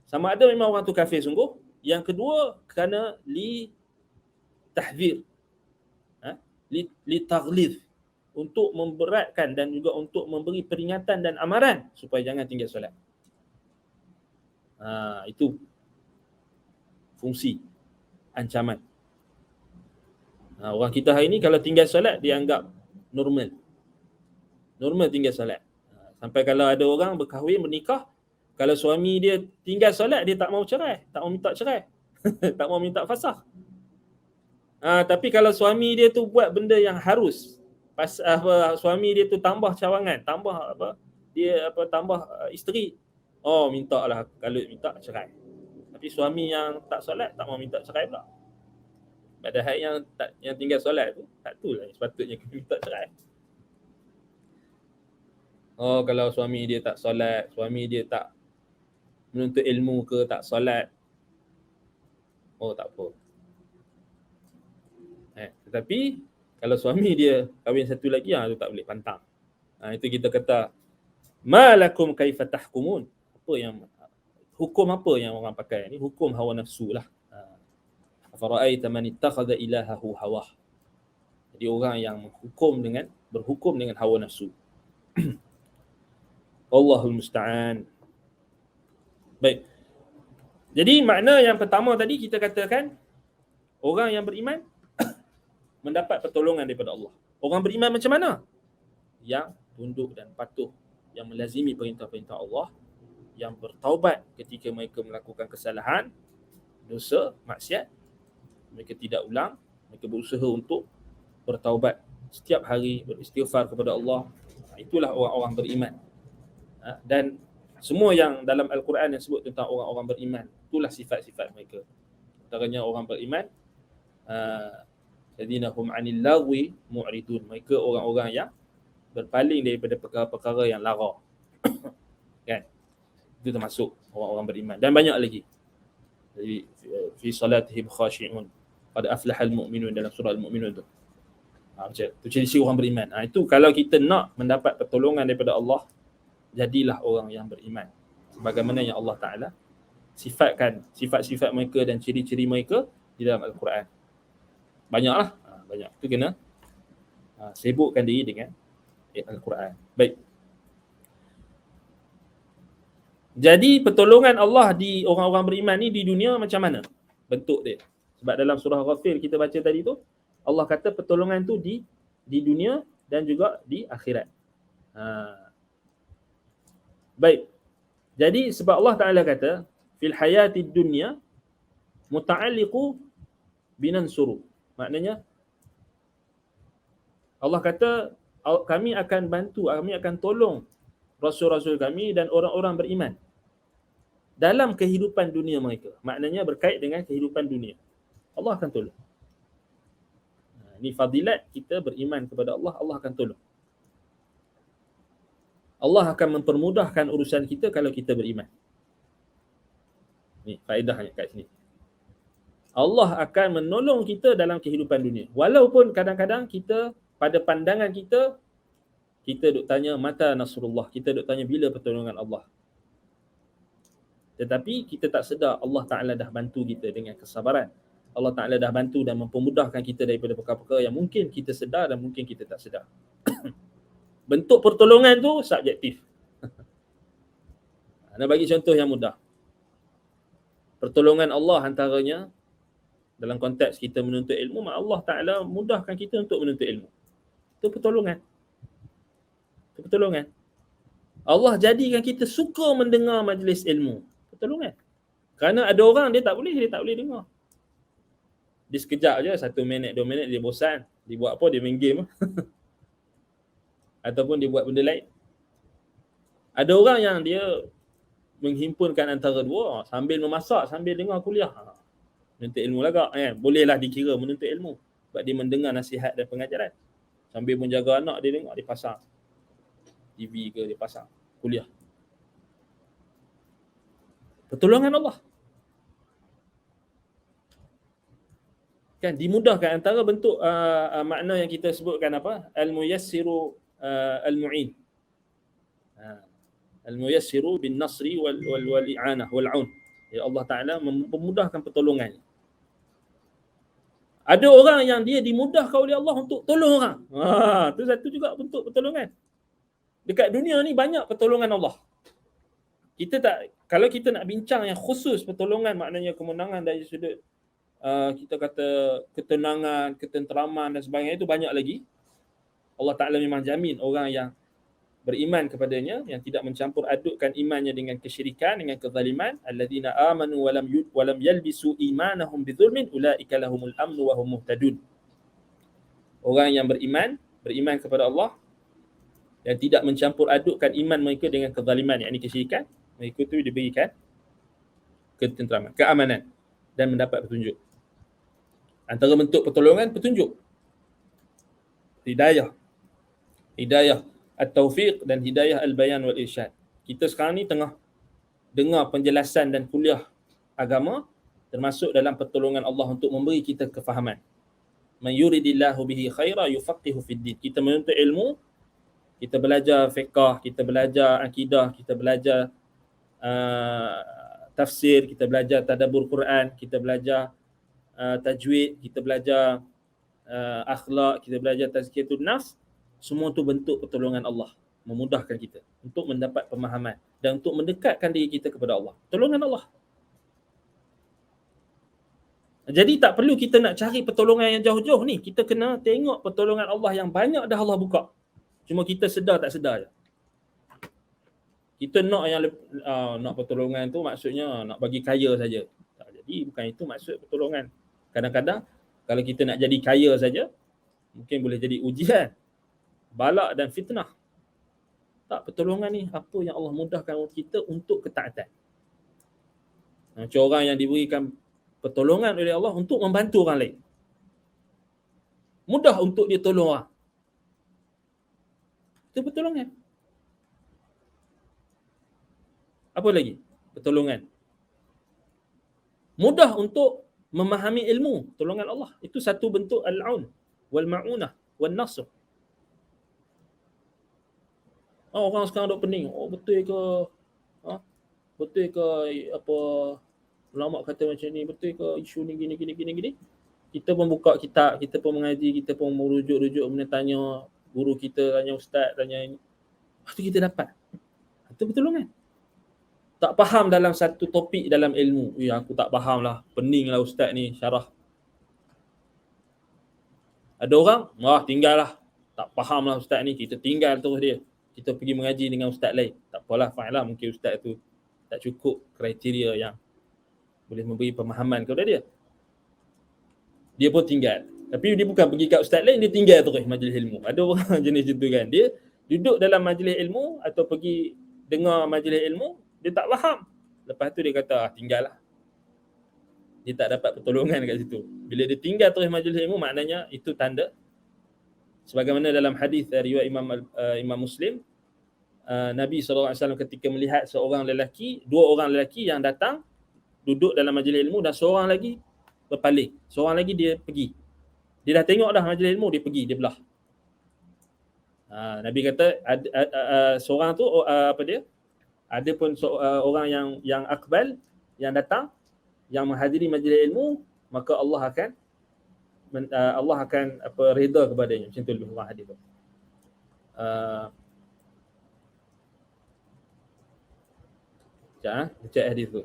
Sama ada memang orang tu kafir sungguh, yang kedua kerana li tahzir, li taghlidh, untuk memberatkan dan juga untuk memberi peringatan dan amaran supaya jangan tinggal solat. Itu fungsi ancaman. Orang kita hari ni kalau tinggal solat dianggap normal. Normal tinggal solat. Sampai kalau ada orang berkahwin, bernikah, kalau suami dia tinggal solat, dia tak mau cerai, tak mau minta cerai. Tak mau minta fasakh. Tapi kalau suami dia tu buat benda yang harus, suami dia tu tambah cawangan, tambah tambah isteri, minta lah, kalau minta cerai. Tapi suami yang tak solat tak mau minta cerai pula. Padahal yang tinggal solat tu tak tulah sepatutnya kena minta cerai. Kalau suami dia tak solat, suami dia tak menuntut ilmu ke, tak solat, tak apa. Tetapi kalau suami dia kahwin satu lagi, tu tak boleh pantang. Itu kita kata malakum kaifa tahkumun. Hukum apa yang orang pakai ni? Hukum hawa nafsu lah. Afara'aita man ittakhadha ilahahu hawah. Jadi orang yang berhukum dengan hawa nafsu. Allahul musta'an. Baik. Jadi makna yang pertama tadi kita katakan orang yang beriman mendapat pertolongan daripada Allah. Orang beriman macam mana? Yang tunduk dan patuh, yang melazimi perintah-perintah Allah, yang bertaubat ketika mereka melakukan kesalahan, dosa, maksiat, mereka tidak ulang, mereka berusaha untuk bertaubat setiap hari, beristighfar kepada Allah. Itulah orang-orang beriman. Dan semua yang dalam Al-Quran yang sebut tentang orang-orang beriman, itulah sifat-sifat mereka. Antaranya orang beriman, alladzina hum 'anil lagwi mu'ridun. Mereka orang-orang yang berpaling daripada perkara-perkara yang lara. Kan? Itu termasuk orang-orang beriman. Dan banyak lagi. Jadi fi salatihim khashi'un. Qad aflahal mu'minun, dalam surah Al-Mu'minun tu. Macam tu ciri orang beriman. Itu kalau kita nak mendapat pertolongan daripada Allah, jadilah orang yang beriman. Sebagaimana yang Allah Ta'ala sifatkan sifat-sifat mereka dan ciri-ciri mereka di dalam Al-Quran. Banyaklah. Banyak. Itu kena sibukkan diri dengan Al-Quran. Baik. Jadi pertolongan Allah di orang-orang beriman ni di dunia macam mana bentuk dia? Sebab dalam surah Ghafir kita baca tadi tu, Allah kata pertolongan tu di dunia dan juga di akhirat. Baik. Jadi sebab Allah Ta'ala kata fil hayatid dunya muta'alliqu binansuru. Maknanya Allah kata kami akan bantu, kami akan tolong rasul-rasul kami dan orang-orang beriman dalam kehidupan dunia mereka. Maknanya berkait dengan kehidupan dunia, Allah akan tolong. Ini fadilat kita beriman kepada Allah, Allah akan tolong. Allah akan mempermudahkan urusan kita kalau kita beriman. Ni faedahnya kat sini. Allah akan menolong kita dalam kehidupan dunia. Walaupun kadang-kadang kita, pada pandangan kita duk tanya mata nasrullah, kita duk tanya bila pertolongan Allah. Tetapi kita tak sedar Allah Ta'ala dah bantu kita dengan kesabaran. Allah Ta'ala dah bantu dan mempermudahkan kita daripada perkara-perkara yang mungkin kita sedar dan mungkin kita tak sedar. Bentuk pertolongan tu subjektif. Nak bagi contoh yang mudah. Pertolongan Allah antaranya dalam konteks kita menuntut ilmu, Allah Ta'ala mudahkan kita untuk menuntut ilmu. Itu pertolongan. Itu pertolongan. Allah jadikan kita suka mendengar majlis ilmu. Pertolongan. Kerana ada orang dia tak boleh dengar. Dia sekejap je, 1 minit, 2 minit dia bosan. Dia buat apa? Dia main game. Ataupun dia buat benda lain. Ada orang yang dia menghimpunkan antara dua, sambil memasak, sambil dengar kuliah. Menuntut ilmu lah kan? Bolehlah dikira menuntut ilmu. Sebab dia mendengar nasihat dan pengajaran. Sambil menjaga anak dia dengar, dia pasang TV ke, dia pasang kuliah. Pertolongan Allah. Kan dimudahkan antara bentuk makna yang kita sebutkan apa? Al-muyassiru al-mu'in. Al-muyassiru bin nasri wal i'anah wal 'aun. Ya Allah Taala memudahkan pertolongan. Ada orang yang dia dimudahkan oleh Allah untuk tolong orang. Tu satu juga bentuk pertolongan. Dekat dunia ni banyak pertolongan Allah. Kalau kita nak bincang yang khusus pertolongan, maknanya kemenangan dari sudut kita kata ketenangan, ketenteraman dan sebagainya, itu banyak lagi. Allah Ta'ala memang jamin orang yang beriman kepadanya, yang tidak mencampur adukkan imannya dengan kesyirikan, dengan kezaliman, alladzina amanu wa lam yalbisu imanahum bidzulmin ulaika lahumul amnu wa hum muhtadun. Orang yang beriman kepada Allah dan tidak mencampur adukkan iman mereka dengan kezaliman, yakni kesyirikan, mereka itu diberikan ketenteraman, keamanan dan mendapat petunjuk. Antara bentuk pertolongan, petunjuk. Hidayah at-taufiq dan hidayah al-bayan wal irsyad. Kita sekarang ni tengah dengar penjelasan dan kuliah agama, termasuk dalam pertolongan Allah untuk memberi kita kefahaman. Man yuridillahu bihi khaira yufaqihu fid din. Kita menuntut ilmu, kita belajar fiqh, kita belajar akidah, kita belajar tafsir, kita belajar tadabbur Quran, kita belajar tajwid, kita belajar akhlak, kita belajar tazkiyatun nafs. Semua tu bentuk pertolongan Allah, memudahkan kita untuk mendapat pemahaman dan untuk mendekatkan diri kita kepada Allah. Pertolongan Allah. Jadi tak perlu kita nak cari pertolongan yang jauh-jauh ni. Kita kena tengok pertolongan Allah yang banyak dah Allah buka. Cuma kita sedar tak sedar je. Kita nak nak pertolongan tu maksudnya nak bagi kaya saja. Tak, jadi bukan itu maksud pertolongan. Kadang-kadang kalau kita nak jadi kaya saja, mungkin boleh jadi ujian, balak dan fitnah. Tak, pertolongan ni apa yang Allah mudahkan kita untuk ketaatan. Macam orang yang diberikan pertolongan oleh Allah untuk membantu orang lain. Mudah untuk dia tolong orang. Itu pertolongan. Apa lagi? Pertolongan. Mudah untuk memahami ilmu, pertolongan Allah. Itu satu bentuk al-aun wal ma'unah wal nasr. Orang sekarang dok pening. Betul ke? Betul ke apa ulama kata macam ni? Betul ke isu ni gini? Kita pun buka kitab, kita pun mengaji, kita pun merujuk-rujuk, tanya guru kita, tanya ustaz, tanya ini. Lepas tu kita dapat. Itu pertolongan. Tak faham dalam satu topik dalam ilmu. Aku tak faham lah. Pening lah ustaz ni syarah. Ada orang, tinggal lah. Tak faham lah ustaz ni. Kita tinggal terus dia. Kita pergi mengaji dengan ustaz lain. Tak apalah, fine lah. Mungkin ustaz tu tak cukup kriteria yang boleh memberi pemahaman kepada dia. Dia pun tinggal. Tapi dia bukan pergi kat ustaz lain, dia tinggal terus majlis ilmu. Ada orang jenis macam tu kan. Dia duduk dalam majlis ilmu atau pergi dengar majlis ilmu, dia tak faham. Lepas tu dia kata, tinggal lah. Dia tak dapat pertolongan kat situ. Bila dia tinggal terus majlis ilmu, maknanya itu tanda. Sebagaimana dalam hadis riwayat Imam Muslim, Nabi SAW ketika melihat dua orang lelaki yang datang, duduk dalam majlis ilmu dan seorang lagi berpaling. Seorang lagi dia pergi. Dia dah tengok dah majlis ilmu, dia pergi, dia belah. Nabi kata seorang tu ada pun orang yang akbal, yang datang, yang menghadiri majlis ilmu, maka Allah akan redha kepadanya. Macam tu lebih kurang hadis tu. Baca hadis tu.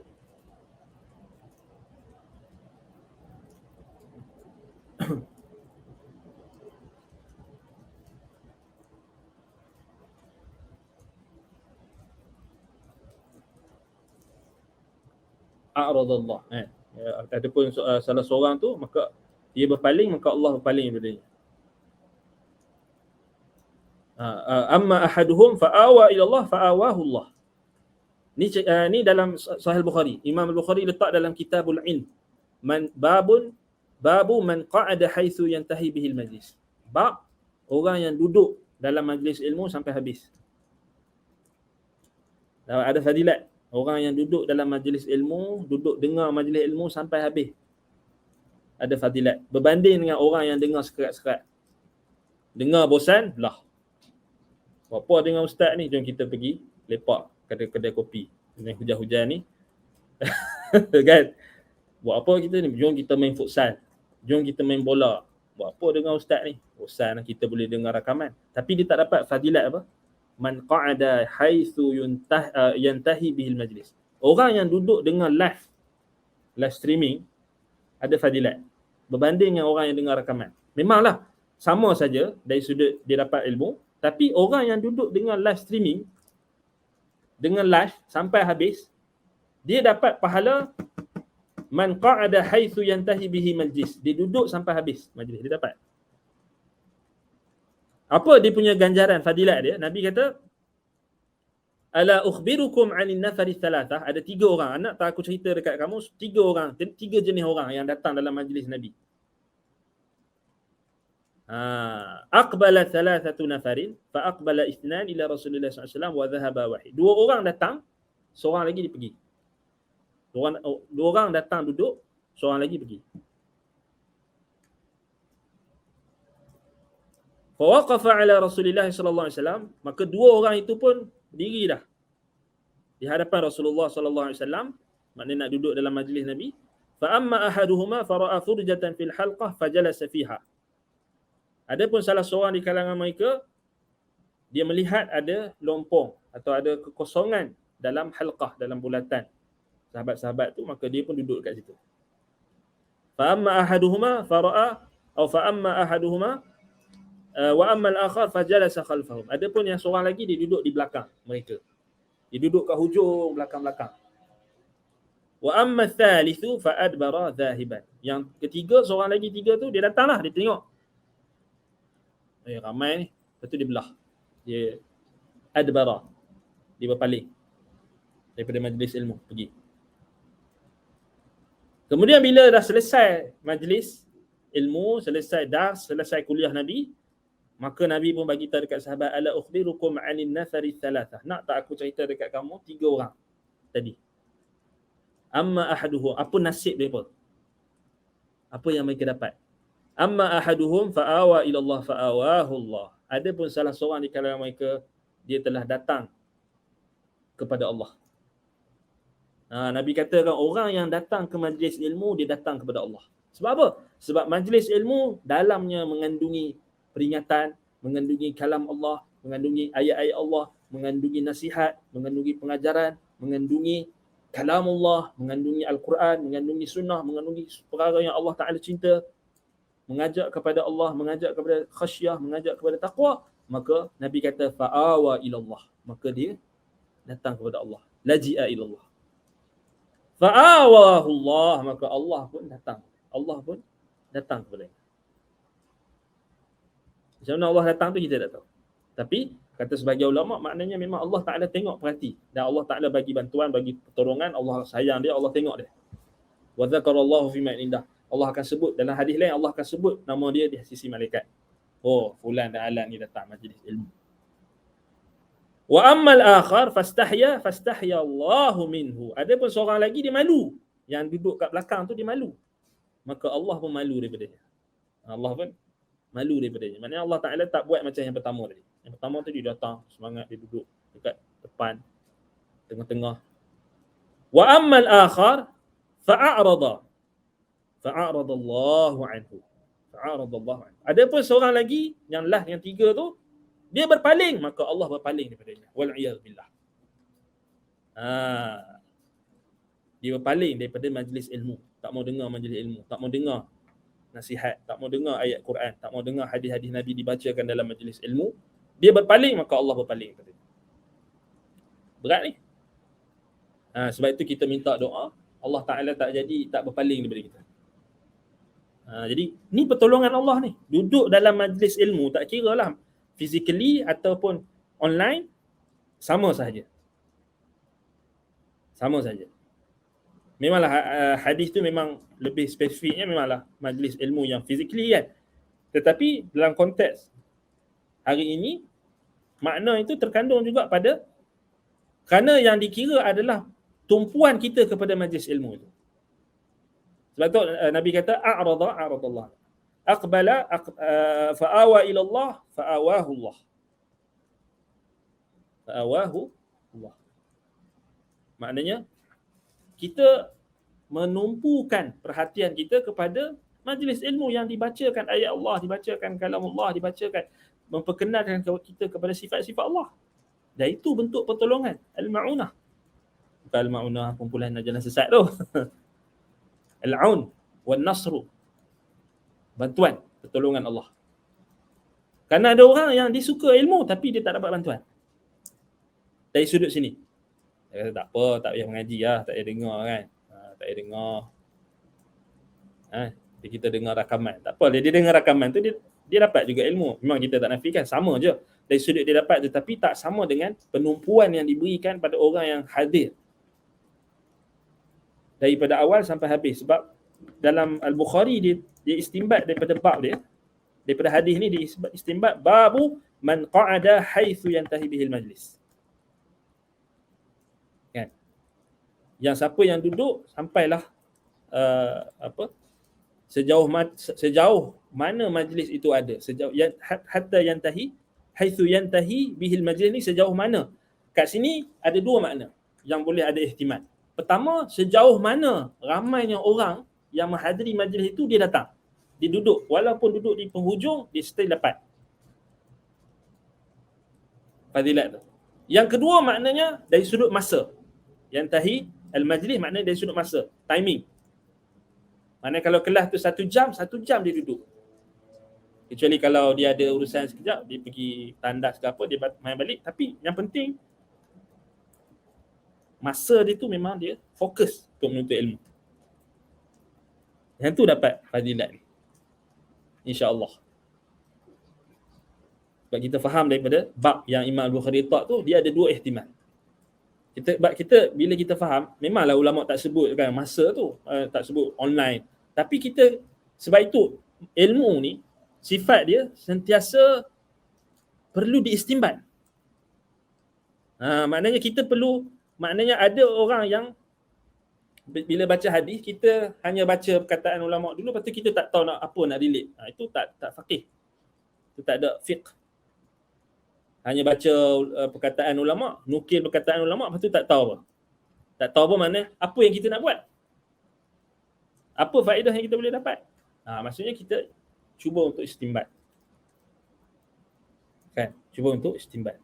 A'radallah. Adapun salah seorang tu, maka dia berpaling, maka Allah berpaling daripadanya. Amma ahaduhum fa'awa ila Allah fa'awahu Allah. Ni dalam Sahih Bukhari. Imam Al-Bukhari letak dalam Kitabul Ilm. Babu man qa'ada haitsu yantahi bihil majlis. Bab orang yang duduk dalam majlis ilmu sampai habis. Ada fadilat. Orang yang duduk dalam majlis ilmu, duduk dengar majlis ilmu sampai habis. Ada fadilat. Berbanding dengan orang yang dengar sekerat-sekerat. Dengar bosan, lah. Apa dengan ustaz ni? Jom kita pergi lepak kedai kopi. Dengan hujan-hujan ni. Kan? Buat apa kita ni? Jom kita main futsal. Jom kita main bola. Buat apa dengan ustaz ni? Bosan, kita boleh dengar rakaman. Tapi dia tak dapat fadilat apa? Man qa'ada haitsu yantahi bihil majlis. Orang yang duduk dengar live streaming ada fadilat berbanding dengan orang yang dengar rakaman. Memanglah sama saja dari sudut dia dapat ilmu, tapi orang yang duduk dengar live streaming dengan live sampai habis, dia dapat pahala man qa'ada haitsu yantahi bihi majlis. Dia duduk sampai habis majlis, dia dapat. Apa dia punya ganjaran, fadilat dia? Nabi kata, ala ukhbirukum 'anil nafari thalathah. Ada 3 orang. Anak tak aku cerita dekat kamu 3 orang, 3 jenis orang yang datang dalam majlis Nabi. Aqbala thalathatu nafarin fa aqbala ithnan ila Rasulullah SAW wa dhahaba wahid. 2 orang datang, seorang lagi dia pergi. 2 orang datang duduk, seorang lagi pergi. Fawaqafa ala Rasulillah sallallahu alaihi wasallam, maka 2 orang itu pun berdiri dah di hadapan Rasulullah sallallahu alaihi wasallam, maknanya nak duduk dalam majlis Nabi. Fa amma ahaduhuma fara'a furjatan fil halqah fajalasa fiha. Adapun salah seorang di kalangan mereka, dia melihat ada lompong atau ada kekosongan dalam halqah, dalam bulatan sahabat-sahabat tu, maka dia pun duduk kat situ. Fa amma ahaduhuma fara'a atau fa amma ahaduhuma wa amma al-akhar fajalasa khalfahum. Adapun yang seorang lagi dia duduk di belakang mereka. Dia duduk kat hujung belakang-belakang. Wa amma al-thalithu fa adbara dhahiban. Yang ketiga, seorang lagi 3 tu dia datanglah, dia tengok. Ramai ni. Lepas tu dia belah. Dia adbara. Dia berpaling daripada majlis ilmu, pergi. Kemudian bila dah selesai majlis ilmu, selesai dars, selesai kuliah Nabi, maka Nabi pun bagi tahu dekat sahabat, ala ukhbirukum 'anil nafari thalathah. Nak tak aku cerita dekat kamu 3 orang tadi. Amma ahaduhum, apa nasib mereka? Apa yang mereka dapat? Amma ahaduhum fa'awa ila Allah fa'awahu Allah. Adapun salah seorang di kalangan mereka, dia telah datang kepada Allah. Nabi katakan orang yang datang ke majlis ilmu, dia datang kepada Allah. Sebab apa? Sebab majlis ilmu dalamnya mengandungi peringatan, mengandungi kalam Allah, mengandungi ayat-ayat Allah, mengandungi nasihat, mengandungi pengajaran, mengandungi kalam Allah, mengandungi Al-Quran, mengandungi sunnah, mengandungi perkara yang Allah Ta'ala cinta, mengajak kepada Allah, mengajak kepada khasyah, mengajak kepada taqwa. Maka Nabi kata fa'awa ilallah, maka dia datang kepada Allah. Laji'a ilallah. Fa'awahu Allah, maka Allah pun datang. Allah pun datang kepada dia. Macam mana Allah datang tu kita tak tahu. Tapi kata sebagian ulama, maknanya memang Allah Ta'ala tengok perhati. Dan Allah Ta'ala bagi bantuan, bagi pertolongan. Allah sayang dia, Allah tengok dia. Wa dzakarallahu fi man indah. Allah akan sebut dalam hadis lain, Allah akan sebut nama dia di sisi malaikat. Oh, fulan dan alan ni datang majlis ilmu. Wa ammal akhar fastahya Allahu minhu. Adapun seorang lagi dia malu. Yang duduk kat belakang tu dia malu. Maka Allah pun malu daripada dia. Allah pun malu daripada dia. Maknanya Allah Ta'ala tak buat macam yang pertama tadi. Yang pertama tu dia datang, semangat, dia duduk dekat depan, tengah-tengah. Wa ammal akhar fa'arada fa'aradallahu anhu. Fa'aradallahu anhu. Ada pun seorang lagi yang tiga tu, dia berpaling, maka Allah berpaling daripadanya. Wal iyad billah. Dia berpaling daripada majlis ilmu. Tak mau dengar majlis ilmu, tak mau dengar nasihat, tak mau dengar ayat Quran, tak mau dengar hadis-hadis Nabi dibacakan dalam majlis ilmu. Dia berpaling, maka Allah berpaling daripadanya. Berat ni. Sebab itu kita minta doa, Allah Ta'ala tak berpaling daripada kita. Jadi ni pertolongan Allah ni. Duduk dalam majlis ilmu, tak kira lah physically ataupun online, sama sahaja. Sama saja. Memanglah hadis tu memang lebih spesifiknya memanglah majlis ilmu yang physically kan. Tetapi dalam konteks hari ini, makna itu terkandung juga pada, kerana yang dikira adalah tumpuan kita kepada majlis ilmu itu. Sebab tu Nabi kata a'radallah. Aqbala fa'awa ila Allah fa'awahu Allah. Fa'awahu Allah. Maknanya kita menumpukan perhatian kita kepada majlis ilmu yang dibacakan ayat Allah, dibacakan kalam Allah, dibacakan, memperkenalkan kita kepada sifat-sifat Allah. Dan itu bentuk pertolongan, al-ma'unah. Bukan al-ma'unah kumpulan jalan sesat tu. Al-aun wal nasru, bantuan, pertolongan Allah. Kerana ada orang yang dia suka ilmu tapi dia tak dapat bantuan dari sudut sini. Dia kata tak apa, tak payah mengaji lah, tak payah dengar kan. Tak payah dengar. Kita dengar rakaman. Tak apa, dia dengar rakaman tu dia dapat juga ilmu. Memang kita tak nafikan, sama je dari sudut dia dapat, tetapi tak sama dengan penumpuan yang diberikan pada orang yang hadir daripada awal sampai habis. Sebab dalam Al-Bukhari dia istimbat daripada bab dia, daripada hadis ni dia istimbat babu man qa'ada haitsu yantahi bihil majlis. Kan? Yang siapa yang duduk sampailah sejauh mana majlis itu ada, sejauh hatta yantahi haitsu yantahi bihil majlis ni sejauh mana. Kat sini ada dua makna yang boleh ada ihtimal. Pertama, sejauh mana ramainya orang yang menghadiri majlis itu dia datang. Dia duduk, walaupun duduk di penghujung, dia still dapat fadilat tu. Yang kedua maknanya dari sudut masa. Yantahi al-majlis maknanya dari sudut masa, timing. Maknanya kalau kelas tu 1 jam dia duduk. Kecuali kalau dia ada urusan sekejap, dia pergi tandas ke apa, dia main balik. Tapi yang penting, masa dia tu memang dia fokus untuk menuntut ilmu. Yang tu dapat fadilat ni, insya-Allah. Sebab kita faham daripada bab yang Imam Al-Bukhari letak tu, dia ada dua ihtimal. Kita bila kita faham, memanglah ulama tak sebut kan masa tu, tak sebut online. Tapi kita, sebab itu ilmu ni sifat dia sentiasa perlu diistimbat. Maknanya kita perlu, maknanya ada orang yang bila baca hadis, kita hanya baca perkataan ulama dulu, lepas tu kita tak tahu nak apa nak relate. Itu tak faqih. Itu tak ada fiqh. Hanya baca perkataan ulama, nukil perkataan ulama, lepas tu tak tahu apa. Tak tahu apa makna, apa yang kita nak buat. Apa faedah yang kita boleh dapat. Maksudnya kita cuba untuk istimbat. Kan? Cuba untuk istimbat.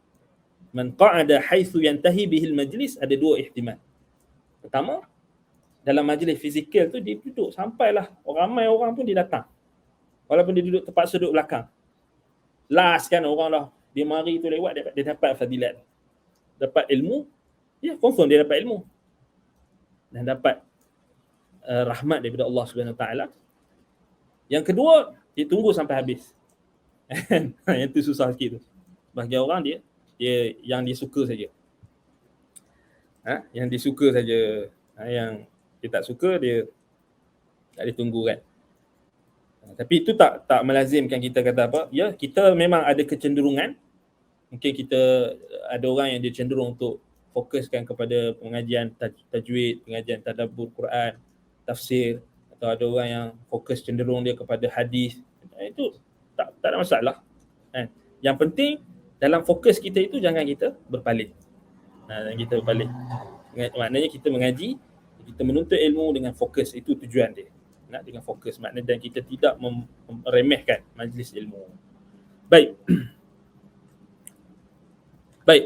Man qa'ada haitsu yantahi bihil majlis, ada dua ihtimal. Pertama, dalam majlis fizikal tu dia duduk sampailah ramai orang pun dia datang. Walaupun dia duduk terpaksa duduk belakang. Last kan orang lah, dia mari tu lewat, dia dapat fadilat. Dapat ilmu, dia confirm dia dapat ilmu. Dan dapat rahmat daripada Allah Subhanahu Wa Taala. Yang kedua, dia tunggu sampai habis. Yang tu susah sikit tu. Bagi orang dia yang dia suka saja. Yang dia suka saja. Yang dia tak suka, dia tak ditunggu kan. Tapi itu tak melazimkan kita kata apa. Ya, kita memang ada kecenderungan. Mungkin kita ada orang yang dia cenderung untuk fokuskan kepada pengajian tajwid, pengajian tadabbur Quran, tafsir, atau ada orang yang fokus cenderung dia kepada hadis. Itu tak ada masalah. Yang penting dalam fokus kita itu jangan kita berpaling. Kita berpaling. Maknanya kita mengaji, kita menuntut ilmu dengan fokus, itu tujuan dia. dengan fokus makna, dan kita tidak meremehkan majlis ilmu. Baik. Baik.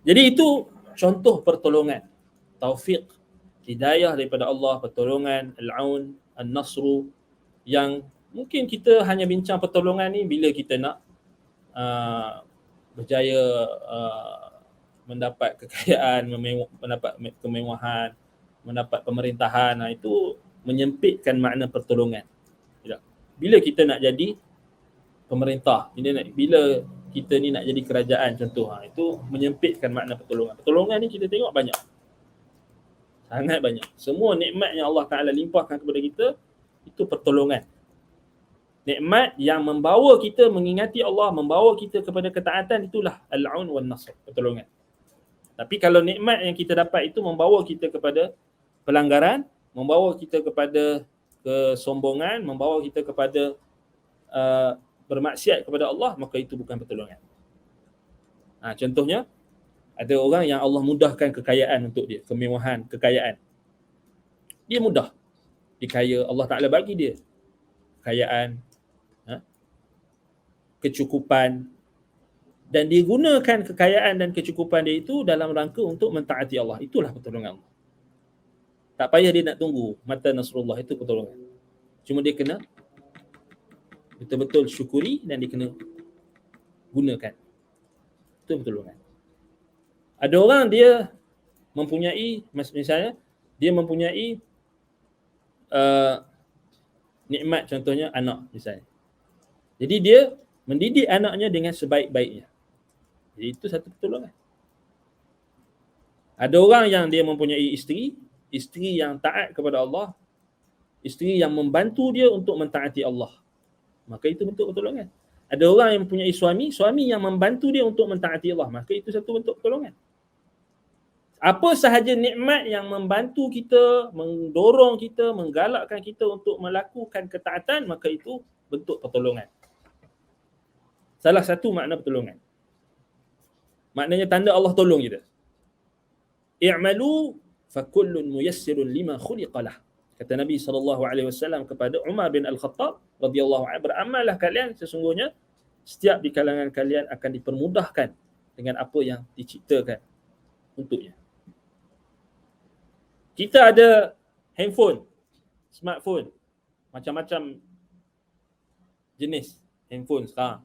Jadi itu contoh pertolongan, taufik, hidayah daripada Allah, pertolongan, al-aun, an-nasru, yang mungkin kita hanya bincang pertolongan ni bila kita nak berjaya mendapat kekayaan, mendapat kemewahan, mendapat pemerintahan. Itu menyempitkan makna pertolongan. Bila kita nak jadi pemerintah, bila kita ni nak jadi kerajaan contoh, itu menyempitkan makna pertolongan. Pertolongan ni kita tengok banyak, sangat banyak. Semua nikmat yang Allah Ta'ala limpahkan kepada kita, itu pertolongan. Nikmat yang membawa kita mengingati Allah, membawa kita kepada ketaatan, itulah al-aun wal nasr, pertolongan. Tapi kalau nikmat yang kita dapat itu membawa kita kepada pelanggaran, membawa kita kepada kesombongan, membawa kita kepada bermaksiat kepada Allah, maka itu bukan pertolongan. Contohnya, ada orang yang Allah mudahkan kekayaan untuk dia, kemewahan, kekayaan. Dia mudah, dia kaya, Allah Ta'ala bagi dia kekayaan, kecukupan, dan dia gunakan kekayaan dan kecukupan dia itu dalam rangka untuk mentaati Allah. Itulah pertolongan Allah. Tak payah dia nak tunggu mata nasrullah, itu pertolongan. Cuma dia kena betul-betul syukuri dan dia kena gunakan. Itu pertolongan. Ada orang dia mempunyai, misalnya dia mempunyai nikmat, contohnya anak misalnya. Jadi dia mendidik anaknya dengan sebaik-baiknya. Jadi itu satu pertolongan. Ada orang yang dia mempunyai isteri yang taat kepada Allah, isteri yang membantu dia untuk mentaati Allah, maka itu bentuk pertolongan. Ada orang yang mempunyai suami yang membantu dia untuk mentaati Allah, maka itu satu bentuk pertolongan. Apa sahaja nikmat yang membantu kita, mendorong kita, menggalakkan kita untuk melakukan ketaatan, maka itu bentuk pertolongan. Salah satu makna pertolongan. Maknanya tanda Allah tolong kita. I'malu fakullun muyassirun lima khuliqalah. Kata Nabi SAW kepada Umar bin Al-Khattab radhiyallahu anhu, beramallah kalian, sesungguhnya setiap di kalangan kalian akan dipermudahkan dengan apa yang diciptakan untuknya. Kita ada handphone, smartphone, macam-macam jenis handphone sekarang.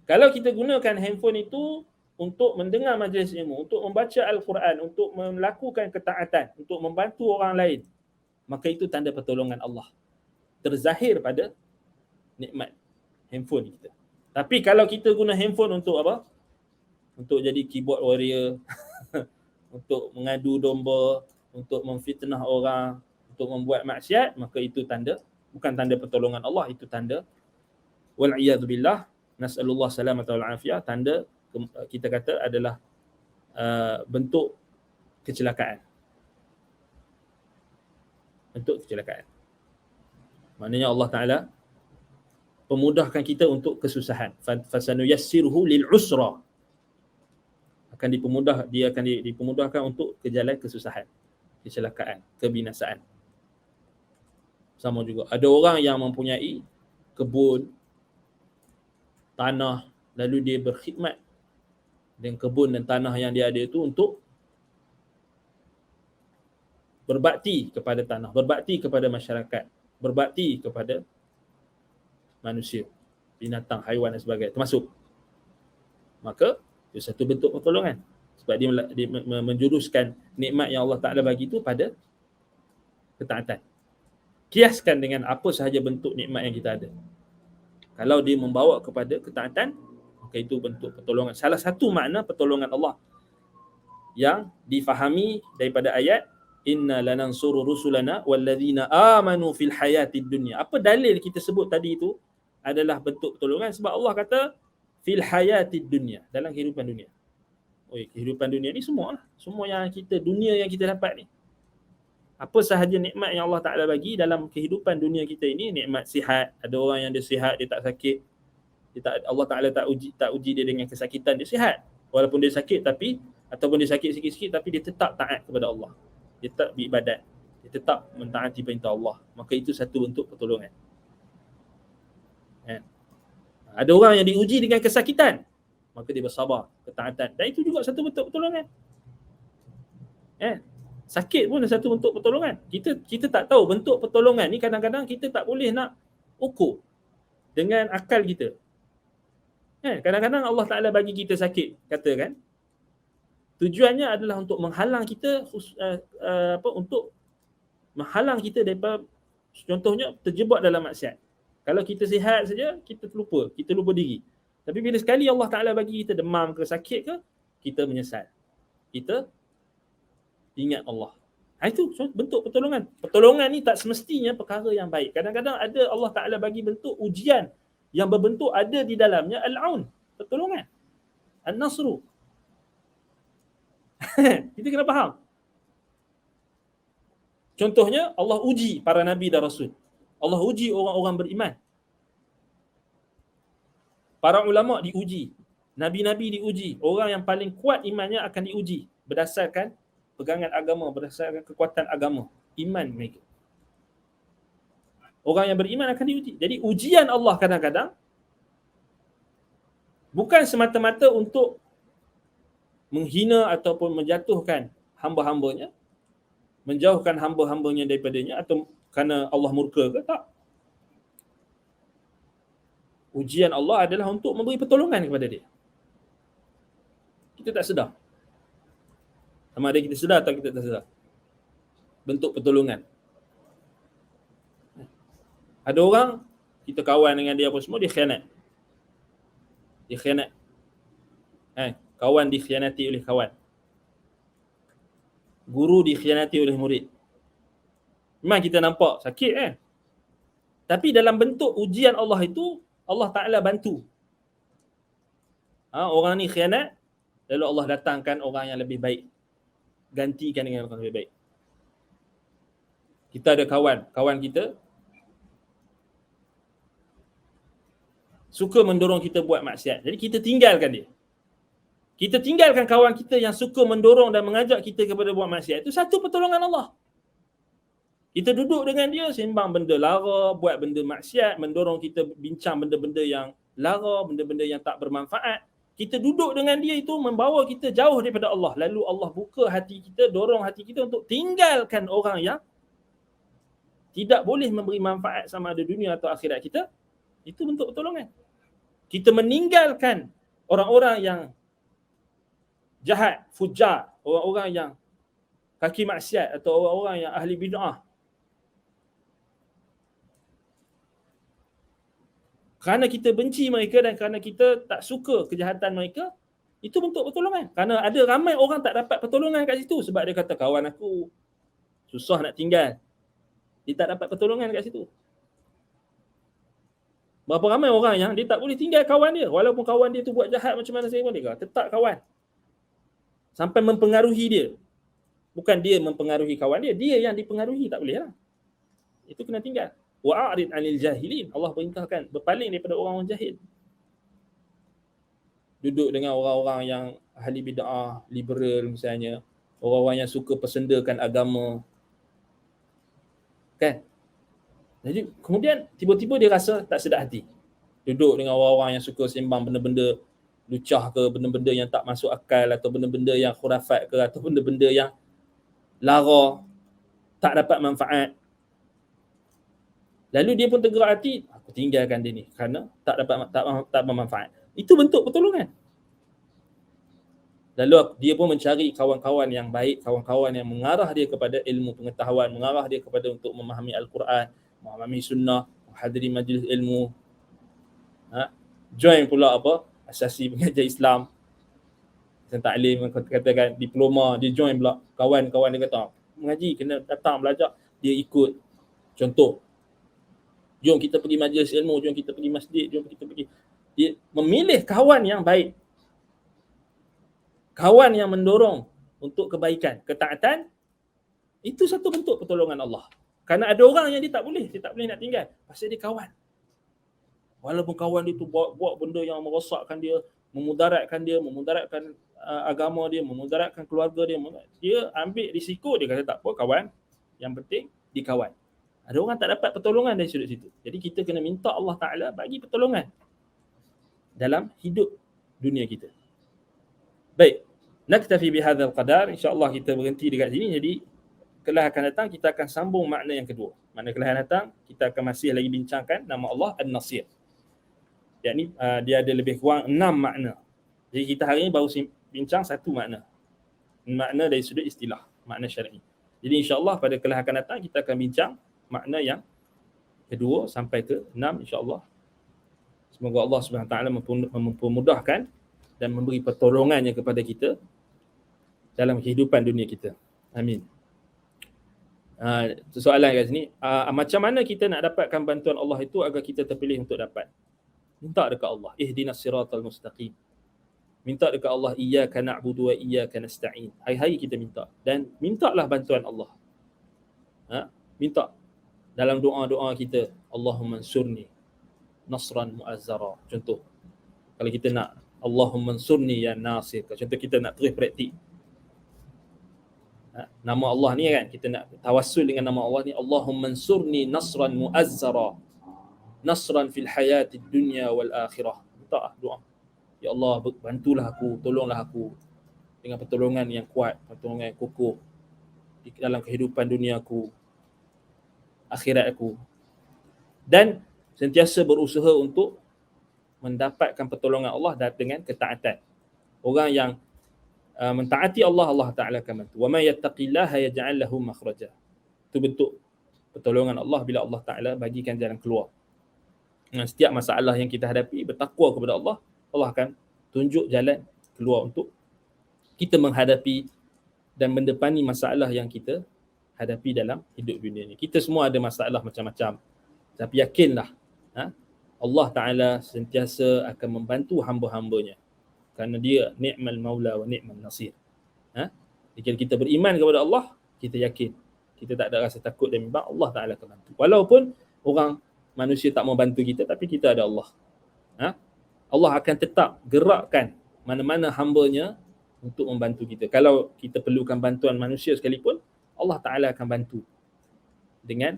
Kalau kita gunakan handphone itu untuk mendengar majlis ilmu, untuk membaca Al-Quran, untuk melakukan ketaatan, untuk membantu orang lain, maka itu tanda pertolongan Allah terzahir pada nikmat handphone kita. Tapi kalau kita guna handphone untuk apa? Untuk jadi keyboard warrior, untuk mengadu domba, untuk memfitnah orang, untuk membuat maksiat, maka itu tanda, bukan tanda pertolongan Allah, itu tanda wal'iyadzubillah, nas'alullah salamata wal afiyah, tanda kita kata adalah bentuk kecelakaan. Bentuk kecelakaan. Maknanya Allah Ta'ala pemudahkan kita untuk kesusahan. Fasanuyassiruhu lil usra. Dia akan dipermudahkan untuk ke jalan kesusahan, kecelakaan, kebinasaan. Sama juga, ada orang yang mempunyai kebun, tanah, lalu dia berkhidmat dengan kebun dan tanah yang dia ada itu untuk berbakti kepada tanah, berbakti kepada masyarakat, berbakti kepada manusia, binatang, haiwan dan sebagainya termasuk. Maka itu satu bentuk pertolongan, sebab dia menjuruskan nikmat yang Allah Ta'ala bagi itu pada ketaatan. Kiaskan dengan apa sahaja bentuk nikmat yang kita ada. Kalau dia membawa kepada ketaatan, maka itu bentuk pertolongan. Salah satu makna pertolongan Allah yang difahami daripada ayat inna lanansuru rusulana walladzina amanu fil hayatid dunya. Apa dalil kita sebut tadi itu adalah bentuk pertolongan? Sebab Allah kata fil hayatid dunya, dalam kehidupan dunia. Kehidupan dunia ni semua yang kita, dunia yang kita dapat ni. Apa sahaja nikmat yang Allah Ta'ala bagi dalam kehidupan dunia kita ini, nikmat sihat. Ada orang yang dia sihat, dia tak sakit. Allah Ta'ala tak uji dia dengan kesakitan, dia sihat. Walaupun dia sakit ataupun dia sakit sikit-sikit, tapi dia tetap taat kepada Allah. dia tetap beribadat, dia tetap mentaati perintah Allah, maka itu satu bentuk pertolongan. Kan? Ada orang yang diuji dengan kesakitan, maka dia bersabar, ketaatan, dan itu juga satu bentuk pertolongan. Sakit pun satu bentuk pertolongan. Kita tak tahu bentuk pertolongan ni, kadang-kadang kita tak boleh nak ukur dengan akal kita. Kadang-kadang Allah Ta'ala bagi kita sakit, katakan, tujuannya adalah untuk menghalang kita, untuk menghalang kita daripada, contohnya, terjebak dalam maksiat. Kalau kita sihat saja, kita lupa diri. Tapi bila sekali Allah Ta'ala bagi kita demam ke, sakit ke, kita menyesal. Kita ingat Allah. Itu bentuk pertolongan. Pertolongan ni tak semestinya perkara yang baik. Kadang-kadang ada Allah Ta'ala bagi bentuk ujian yang berbentuk ada di dalamnya al-aun, pertolongan, an-nasru. Kita kena faham. Contohnya, Allah uji para Nabi dan Rasul. Allah uji orang-orang beriman. Para ulama' diuji. Nabi-Nabi diuji. Orang yang paling kuat imannya akan diuji berdasarkan pegangan agama, berdasarkan kekuatan agama, iman mereka. Orang yang beriman akan diuji. Jadi ujian Allah kadang-kadang bukan semata-mata untuk menghina ataupun menjatuhkan hamba-hambanya, menjauhkan hamba-hambanya daripadanya, atau kerana Allah murka ke, tak. Ujian Allah adalah untuk memberi pertolongan kepada dia. Kita tak sedar. Sama ada kita sedar atau kita tak sedar. Bentuk pertolongan. Ada orang, kita kawan dengan dia apa semua, dia khianat. Kawan dikhianati oleh kawan. Guru dikhianati oleh murid. Memang kita nampak sakit, Tapi dalam bentuk ujian Allah itu, Allah Ta'ala bantu. Orang ni khianat, lalu Allah datangkan orang yang lebih baik, gantikan dengan orang lebih baik. Kita ada kawan kita suka mendorong kita buat maksiat. Jadi kita tinggalkan dia. Kita tinggalkan kawan kita yang suka mendorong dan mengajak kita kepada buat maksiat. Itu satu pertolongan Allah. Kita duduk dengan dia, sembang benda lara, buat benda maksiat, mendorong kita bincang benda-benda yang lara, benda-benda yang tak bermanfaat. Kita duduk dengan dia itu membawa kita jauh daripada Allah. Lalu Allah buka hati kita, dorong hati kita untuk tinggalkan orang yang tidak boleh memberi manfaat sama ada dunia atau akhirat kita. Itu bentuk pertolongan. Kita meninggalkan orang-orang yang jahat, fujar, orang-orang yang kaki maksiat atau orang-orang yang ahli bid'ah. Kerana kita benci mereka dan kerana kita tak suka kejahatan mereka, itu bentuk pertolongan. Kerana ada ramai orang tak dapat pertolongan kat situ sebab dia kata kawan aku susah nak tinggal. Dia tak dapat pertolongan kat situ. Berapa ramai orang yang dia tak boleh tinggal kawan dia. Walaupun kawan dia tu buat jahat macam mana saya pun, dia tetap kawan. Sampai mempengaruhi dia. Bukan dia mempengaruhi kawan dia, dia yang dipengaruhi, tak boleh lah. Itu kena tinggal. Wa'arid 'anil jahilin. Allah perintahkan berpaling daripada orang-orang jahil. Duduk dengan orang-orang yang ahli bid'ah, liberal misalnya, orang-orang yang suka persendakan agama. Kan? Jadi kemudian tiba-tiba dia rasa tak sedap hati. Duduk dengan orang-orang yang suka sembang benda-benda lucah ke, benda-benda yang tak masuk akal, atau benda-benda yang khurafat ke, atau benda-benda yang lara, tak dapat manfaat. Lalu dia pun tergerak hati, aku tinggalkan dia ni kerana tak bermanfaat. Itu bentuk pertolongan. Lalu dia pun mencari kawan-kawan yang baik, kawan-kawan yang mengarah dia kepada ilmu pengetahuan, mengarah dia kepada untuk memahami Al-Quran, memahami sunnah, menghadiri majlis ilmu. Join pula asasi pengajar Islam. Taklim, katakan diploma, dia join pula. Kawan-kawan dia kata, mengaji kena datang belajar, dia ikut. Contoh, jom kita pergi majlis ilmu, jom kita pergi masjid, jom kita pergi. Dia memilih kawan yang baik. Kawan yang mendorong untuk kebaikan, ketaatan. Itu satu bentuk pertolongan Allah. Kerana ada orang yang dia tak boleh nak tinggal. Pasal dia kawan. Walaupun kawan dia tu buat benda yang merosakkan dia, memudaratkan agama dia, memudaratkan keluarga dia, dia ambil risiko, dia kata tak apa kawan, yang penting dikawan. Ada orang tak dapat pertolongan dari sudut situ. Jadi kita kena minta Allah Ta'ala bagi pertolongan dalam hidup dunia kita. Baik, naktafi bihadzal qadar, insya-Allah kita berhenti dekat sini. Jadi kelas akan datang kita akan sambung makna yang kedua. Makna kelas akan datang kita akan masih lagi bincangkan nama Allah An-Nasir. Yakni dia ada lebih kurang 6 makna. Jadi kita hari ini baru bincang satu makna. Makna dari sudut istilah, makna syar'i. Jadi insya-Allah pada kelas akan datang kita akan bincang makna yang kedua sampai ke 6 insya-Allah. Semoga Allah Subhanahu Wa Taala mempermudahkan dan memberi pertolongannya kepada kita dalam kehidupan dunia kita. Amin. Soalan kat sini, macam mana kita nak dapatkan bantuan Allah itu agar kita terpilih untuk dapat? Minta dekat Allah, ihdinas siratal mustaqim. Minta dekat Allah, iyyaka na'budu wa iyyaka nasta'in. Hari-hari kita minta, dan mintalah bantuan Allah. Minta dalam doa-doa kita, Allahumma ansurni nasran mu'azzara. Contoh, kalau kita nak Allahumma ansurni ya nasir, contoh kita nak terus praktik nama Allah ni kan, kita nak tawassul dengan nama Allah ni, Allahumma ansurni nasran mu'azzara, nasran fil hayati dunya wal akhirah. Minta doa, ya Allah bantulah aku, tolonglah aku dengan pertolongan yang kuat, pertolongan yang kokoh di dalam kehidupan dunia aku, akhirat aku, dan sentiasa berusaha untuk mendapatkan pertolongan Allah dengan ketaatan. Orang yang mentaati Allah, Allah Ta'ala akan bantu. Wa may yattaqillaha yaj'al lahu makhraja. Itu bentuk pertolongan Allah bila Allah Ta'ala bagikan jalan keluar. Setiap masalah yang kita hadapi, bertakwa kepada Allah, Allah akan tunjuk jalan keluar untuk kita menghadapi dan mendepani masalah yang kita hadapi dalam hidup dunia ni. Kita semua ada masalah macam-macam. Tapi yakinlah, Allah Ta'ala sentiasa akan membantu hamba-hambanya. Kerana dia ni'mal maula wa ni'mal nasir. Jika kita beriman kepada Allah, kita yakin, kita tak ada rasa takut dan bimbang, Allah Ta'ala akan bantu. Walaupun orang manusia tak mau bantu kita, tapi kita ada Allah. Allah akan tetap gerakkan mana-mana hambanya untuk membantu kita. Kalau kita perlukan bantuan manusia sekalipun, Allah Ta'ala akan bantu dengan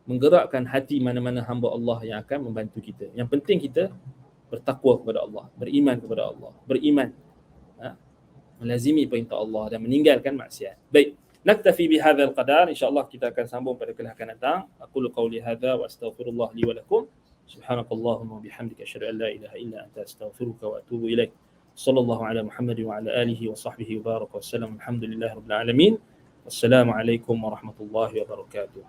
menggerakkan hati mana-mana hamba Allah yang akan membantu kita. Yang penting kita bertakwa kepada Allah, beriman kepada Allah, beriman, melazimi perintah Allah dan meninggalkan maksiat. Baik, naktafi bihadzal qadar. InsyaAllah kita akan sambung pada kelas akan datang. Aqulu qawli hadza wa astaghfirullah li wa lakum. Subhanakallahumma bihamdika asyhadu an la ilaha illa anta astaghfiruka wa atubu ilaik. Sallallahu ala Muhammadin wa ala alihi wa sahbihi wa baraka wa sallam. Alhamdulillahirabbil alamin. Wassalamualaikum warahmatullahi wabarakatuh.